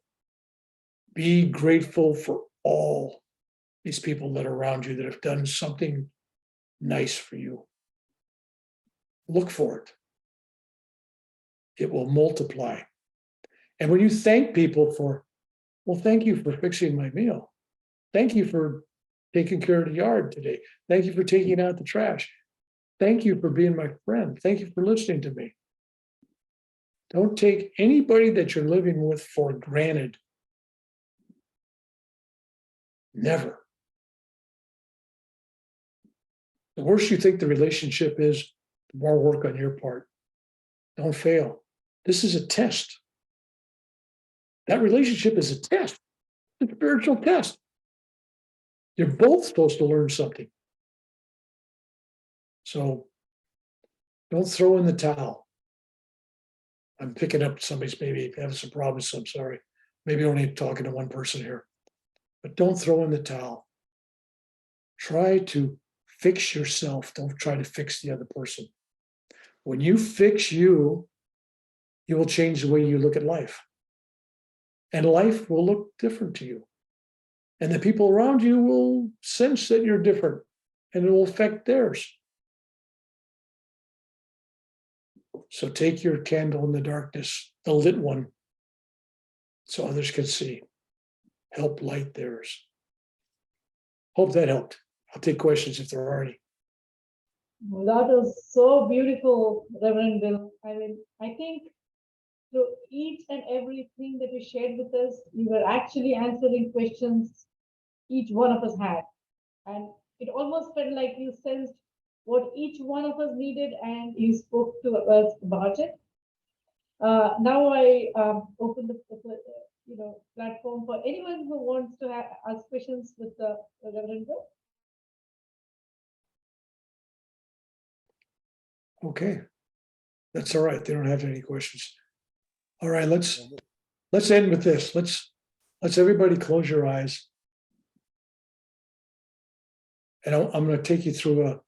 Be grateful for all these people that are around you that have done something nice for you. Look for it. It will multiply. And when you thank people thank you for fixing my meal. Thank you for taking care of the yard today. Thank you for taking out the trash. Thank you for being my friend. Thank you for listening to me. Don't take anybody that you're living with for granted. Never. The worse you think the relationship is, the more work on your part. Don't fail. This is a test. That relationship is a test. It's a spiritual test. You're both supposed to learn something. So don't throw in the towel. I'm picking up somebody's maybe having some problems, so I'm sorry. Maybe only talking to one person here. But don't throw in the towel. Try to fix yourself. Don't try to fix the other person. When you fix you, you will change the way you look at life. And life will look different to you. And the people around you will sense that you're different, and it will affect theirs. So take your candle in the darkness, the lit one, so others can see. Help light theirs. Hope that helped. I'll take questions if there are any. That was so beautiful, Reverend Bill. I think through each and everything that you shared with us, you were actually answering questions each one of us had. And it almost felt like you sensed what each one of us needed and you spoke to us about it. Now I open the platform for anyone who wants to ask questions with the Reverend Bill. Okay, that's all right. They don't have any questions. All right, let's end with this. Let's everybody close your eyes. And I'm going to take you through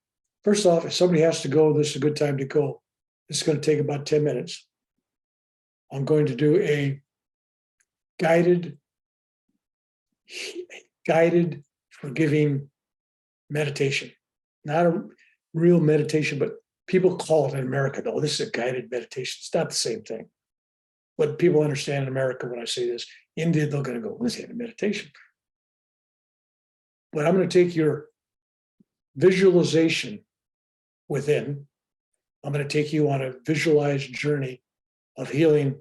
first off, if somebody has to go, this is a good time to go. This is going to take about 10 minutes. I'm going to do a guided forgiving meditation. Not a real meditation, but people call it in America, though. This is a guided meditation. It's not the same thing. What people understand in America when I say this, India, they're going to go, what's a meditation? But I'm going to take your visualization within. I'm going to take you on a visualized journey of healing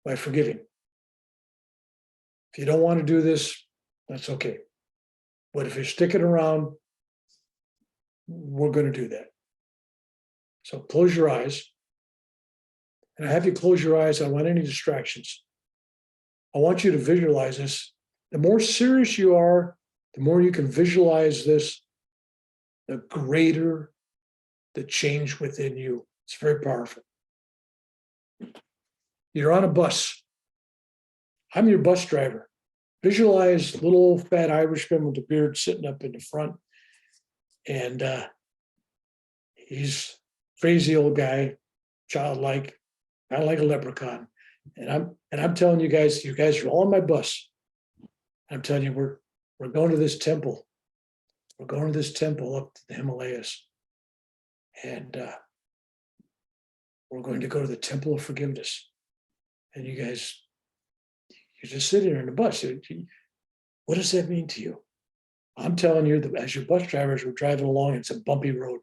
by forgiving. If you don't want to do this, that's okay. But if you're sticking around, we're going to do that. So close your eyes. And I have you close your eyes. I don't want any distractions. I want you to visualize this. The more serious you are, the more you can visualize this, the greater the change within you. It's very powerful. You're on a bus. I'm your bus driver. Visualize little old fat Irishman with a beard sitting up in the front. And he's crazy old guy, childlike, kind of like a leprechaun. And I'm telling you guys are all on my bus. I'm telling you, we're going to this temple. We're going to this temple up to the Himalayas. And we're going to go to the temple of forgiveness. And you guys, you're just sitting there in the bus. What does that mean to you? I'm telling you that as your bus drivers, we're driving along, it's a bumpy road.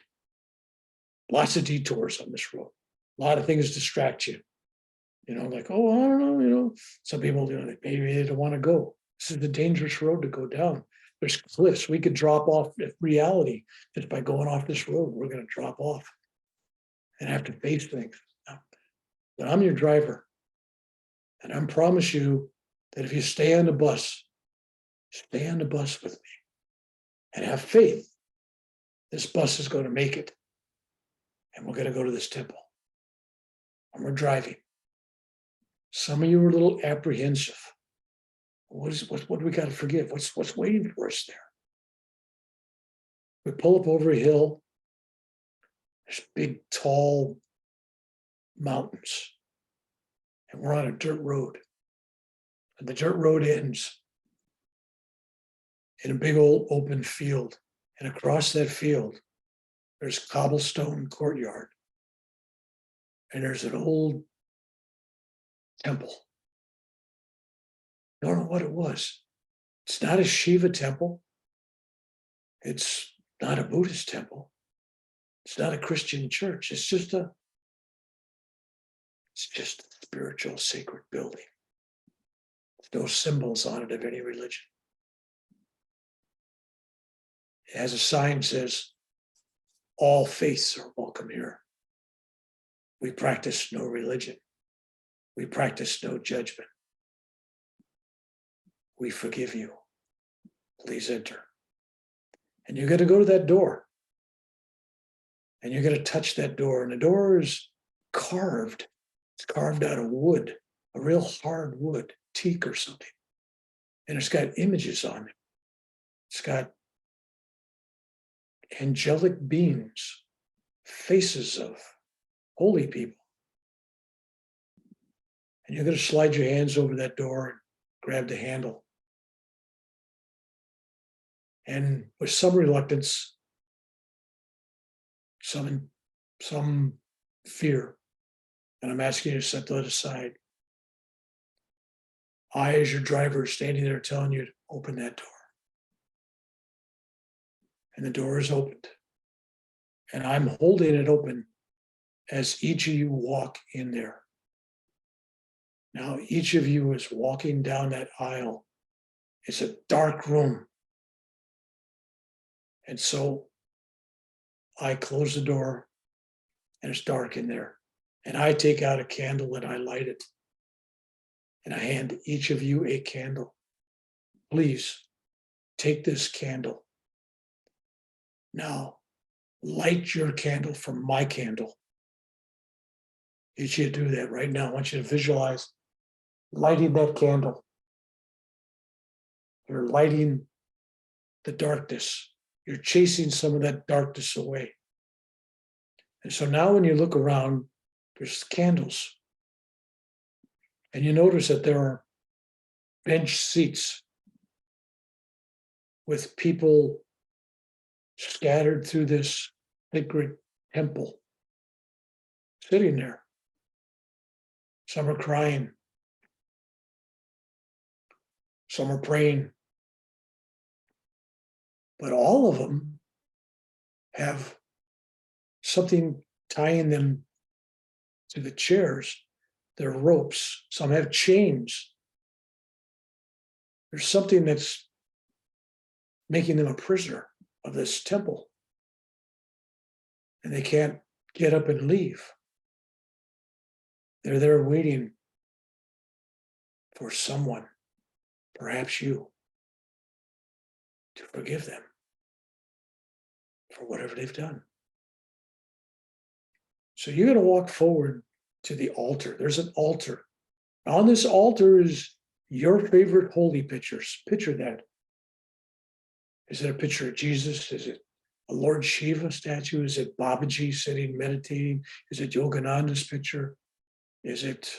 Lots of detours on this road. A lot of things distract you. Like, oh, I don't know, some people, maybe they don't want to go. This is a dangerous road to go down. There's cliffs. We could drop off reality just by going off this road. We're going to drop off and have to face things. But I'm your driver. And I promise you that if you stay on the bus with me and have faith, this bus is going to make it. And we're going to go to this temple. And we're driving. Some of you are a little apprehensive. What do we got to forgive? What's waiting for us there? We pull up over a hill. There's big, tall mountains. And we're on a dirt road. And the dirt road ends in a big old open field. And across that field, there's cobblestone courtyard. And there's an old temple. I don't know what it was. It's not a Shiva temple. It's not a Buddhist temple. It's not a Christian church. It's just a spiritual sacred building. There's no symbols on it of any religion. It has a sign that says, all faiths are welcome here. We practice no religion. We practice no judgment. We forgive you. Please enter. And you're going to go to that door. And you're going to touch that door. And the door is carved. It's carved out of wood, a real hard wood, teak or something. And it's got images on it. It's got angelic beings, faces of holy people. And you're going to slide your hands over that door and grab the handle. And with some reluctance, some fear, and I'm asking you to set that aside. I, as your driver, standing there telling you to open that door. And the door is opened. And I'm holding it open as each of you walk in there. Now, each of you is walking down that aisle. It's a dark room. And so I close the door and it's dark in there. And I take out a candle and I light it. And I hand each of you a candle. Please take this candle. Now, light your candle from my candle. I want you to do that right now. I want you to visualize lighting that candle. You're lighting the darkness. You're chasing some of that darkness away. And so now when you look around, there's candles. And you notice that there are bench seats with people scattered through this sacred temple, sitting there. Some are crying. Some are praying. But all of them have something tying them to the chairs. They're ropes. Some have chains. There's something that's making them a prisoner of this temple. And they can't get up and leave. They're there waiting for someone, perhaps you, to forgive them for whatever they've done. So you're going to walk forward to the altar. There's an altar. On this altar is your favorite holy pictures. Picture that. Is it a picture of Jesus? Is it a Lord Shiva statue? Is it Babaji sitting meditating? Is it Yogananda's picture? Is it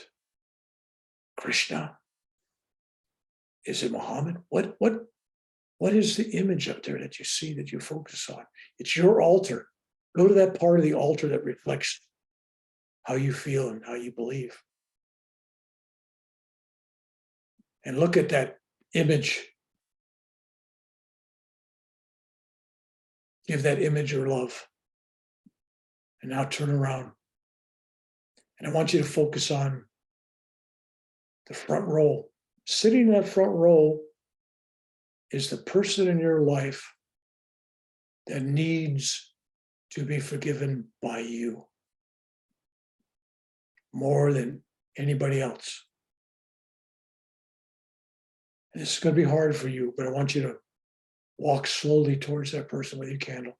Krishna? Is it Muhammad? What is the image up there that you see, that you focus on? It's your altar. Go to that part of the altar that reflects how you feel and how you believe. And look at that image. Give that image your love. And now turn around. And I want you to focus on the front row. Sitting in that front row is the person in your life that needs to be forgiven by you more than anybody else. And this is going to be hard for you, but I want you to walk slowly towards that person with your candle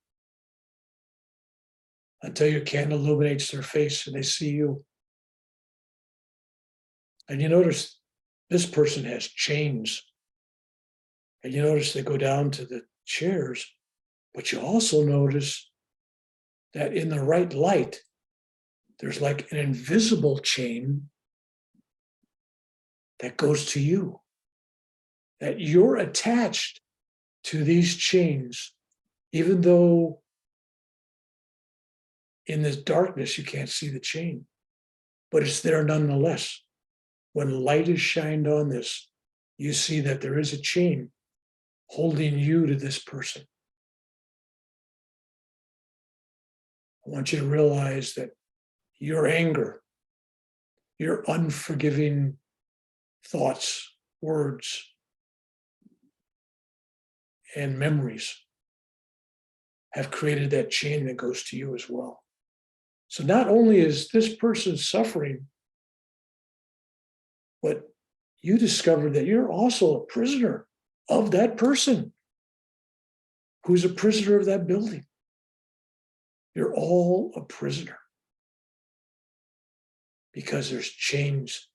until your candle illuminates their face and they see you. And you notice this person has chains. And you notice they go down to the chairs, but you also notice that in the right light, there's like an invisible chain that goes to you, that you're attached to these chains, even though in this darkness you can't see the chain, but it's there nonetheless. When light is shined on this, you see that there is a chain holding you to this person. I want you to realize that your anger, your unforgiving thoughts, words, and memories have created that chain that goes to you as well. So not only is this person suffering, but you discover that you're also a prisoner of that person who's a prisoner of that building. You're all a prisoner because there's chains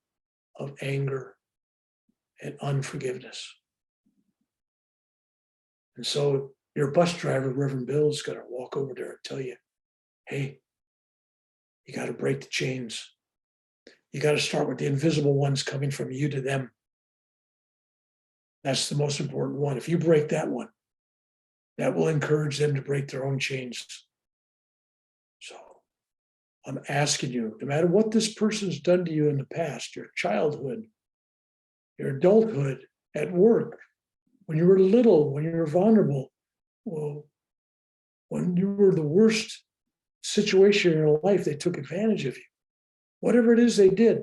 of anger and unforgiveness. And so your bus driver, Rev Bill, is going to walk over there and tell you, hey, you got to break the chains. You got to start with the invisible ones coming from you to them. That's the most important one. If you break that one, that will encourage them to break their own chains. So I'm asking you, no matter what this person's done to you in the past, your childhood, your adulthood, at work, when you were little, when you were vulnerable, well, when you were the worst situation in your life, they took advantage of you. Whatever it is they did,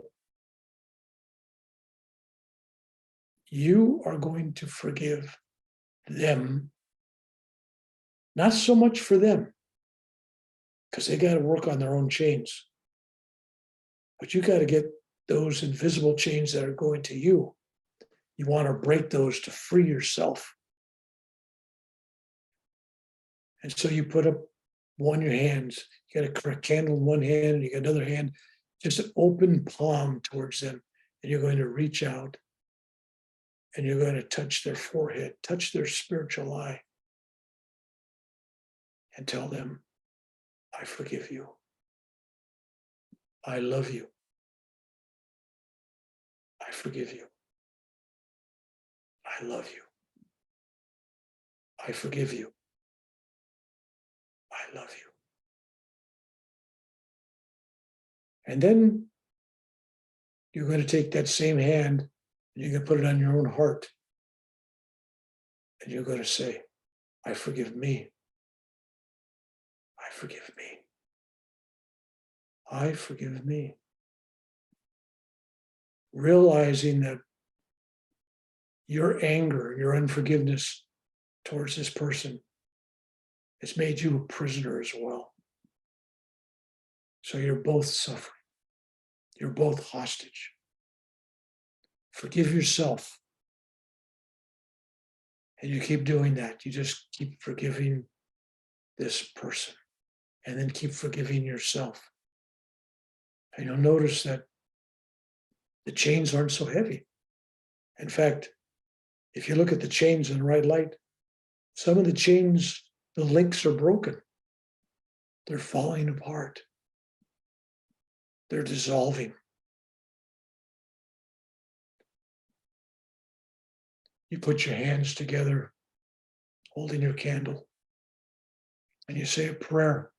you are going to forgive them, not so much for them, because they got to work on their own chains. But you got to get those invisible chains that are going to you. You want to break those to free yourself. And so you put up your hands. You got a candle in one hand, and you got another hand, just an open palm towards them. And you're going to reach out and you're going to touch their forehead, touch their spiritual eye, and tell them, I forgive you. I love you. I forgive you. I love you. I forgive you. I love you. And then you're going to take that same hand and you're going to put it on your own heart. And you're going to say, I forgive me. I forgive me. I forgive me. Realizing that your anger, your unforgiveness towards this person has made you a prisoner as well. So you're both suffering. You're both hostage. Forgive yourself. And you keep doing that. You just keep forgiving this person. And then keep forgiving yourself. And you'll notice that the chains aren't so heavy. In fact, if you look at the chains in the right light, some of the chains, the links are broken. They're falling apart. They're dissolving. You put your hands together, holding your candle, and you say a prayer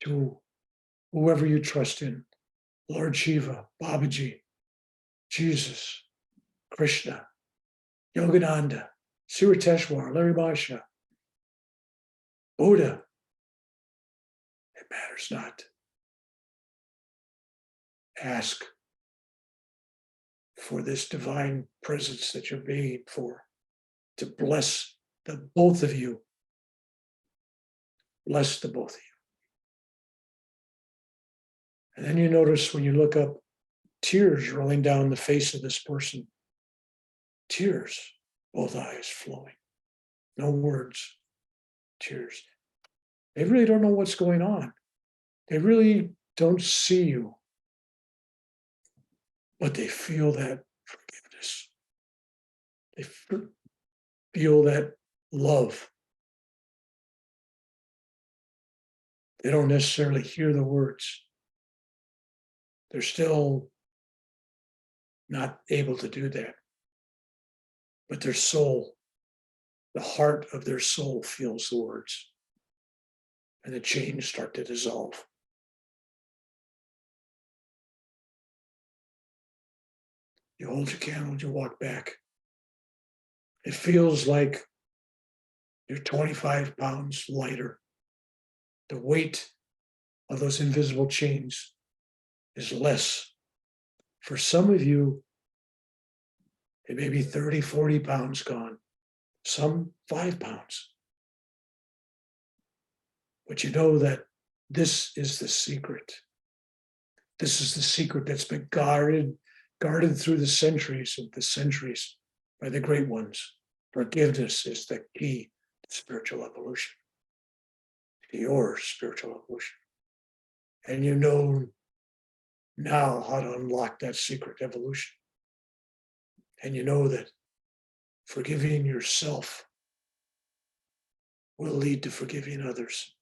to whoever you trust in, Lord Shiva, Babaji, Jesus, Krishna, Yogananda, Sirateshwar, Larry Masha, Buddha. It matters not. Ask for this divine presence that you're begging for to bless the both of you. Bless the both of you. And then you notice when you look up, tears rolling down the face of this person. Tears, both eyes flowing. No words, tears. They really don't know what's going on. They really don't see you. But they feel that forgiveness. They feel that love. They don't necessarily hear the words. They're still not able to do that. But their soul, the heart of their soul feels the words. And the chains start to dissolve. You hold your candle and you walk back. It feels like you're 25 pounds lighter. The weight of those invisible chains is less. For some of you, it may be 30, 40 pounds gone, some 5 pounds. But you know that this is the secret. This is the secret that's been guarded through the centuries and the centuries by the great ones. Forgiveness is the key to spiritual evolution, to your spiritual evolution. And you know now how to unlock that secret evolution. And you know that forgiving yourself will lead to forgiving others.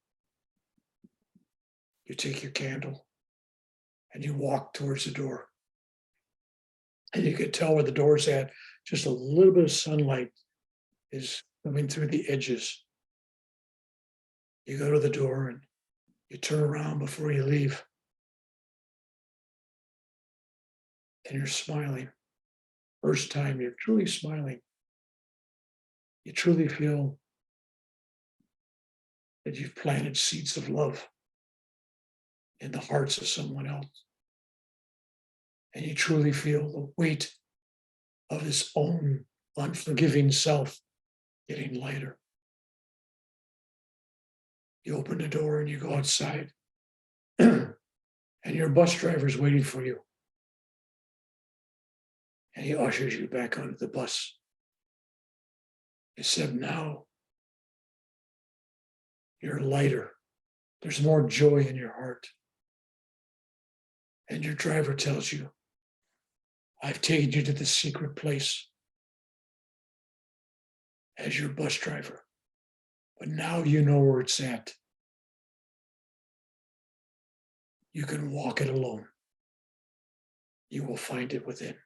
You take your candle and you walk towards the door. And you can tell where the door's at. Just a little bit of sunlight is coming through the edges. You go to the door and you turn around before you leave. And you're smiling. First time you're truly smiling. You truly feel that you've planted seeds of love in the hearts of someone else. And you truly feel the weight of his own unforgiving self getting lighter. You open the door and you go outside. And your bus driver is waiting for you. And he ushers you back onto the bus. Except now, you're lighter. There's more joy in your heart. And your driver tells you, I've taken you to the secret place as your bus driver. But now you know where it's at. You can walk it alone. You will find it within.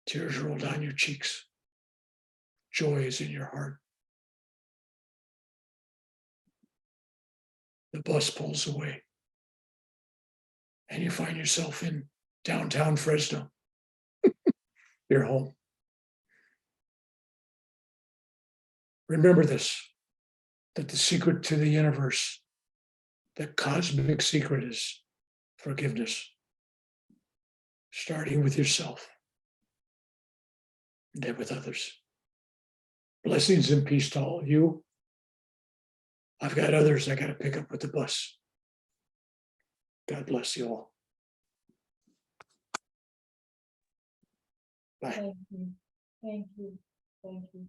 Tears roll down your cheeks. Joy is in your heart. The bus pulls away. And you find yourself in downtown Fresno. You're home. Remember this, that the secret to the universe, the cosmic secret is forgiveness. Starting with yourself, and then with others. Blessings and peace to all of you. I've got others I got to pick up with the bus. God bless you all. Bye. Thank you. Thank you. Thank you.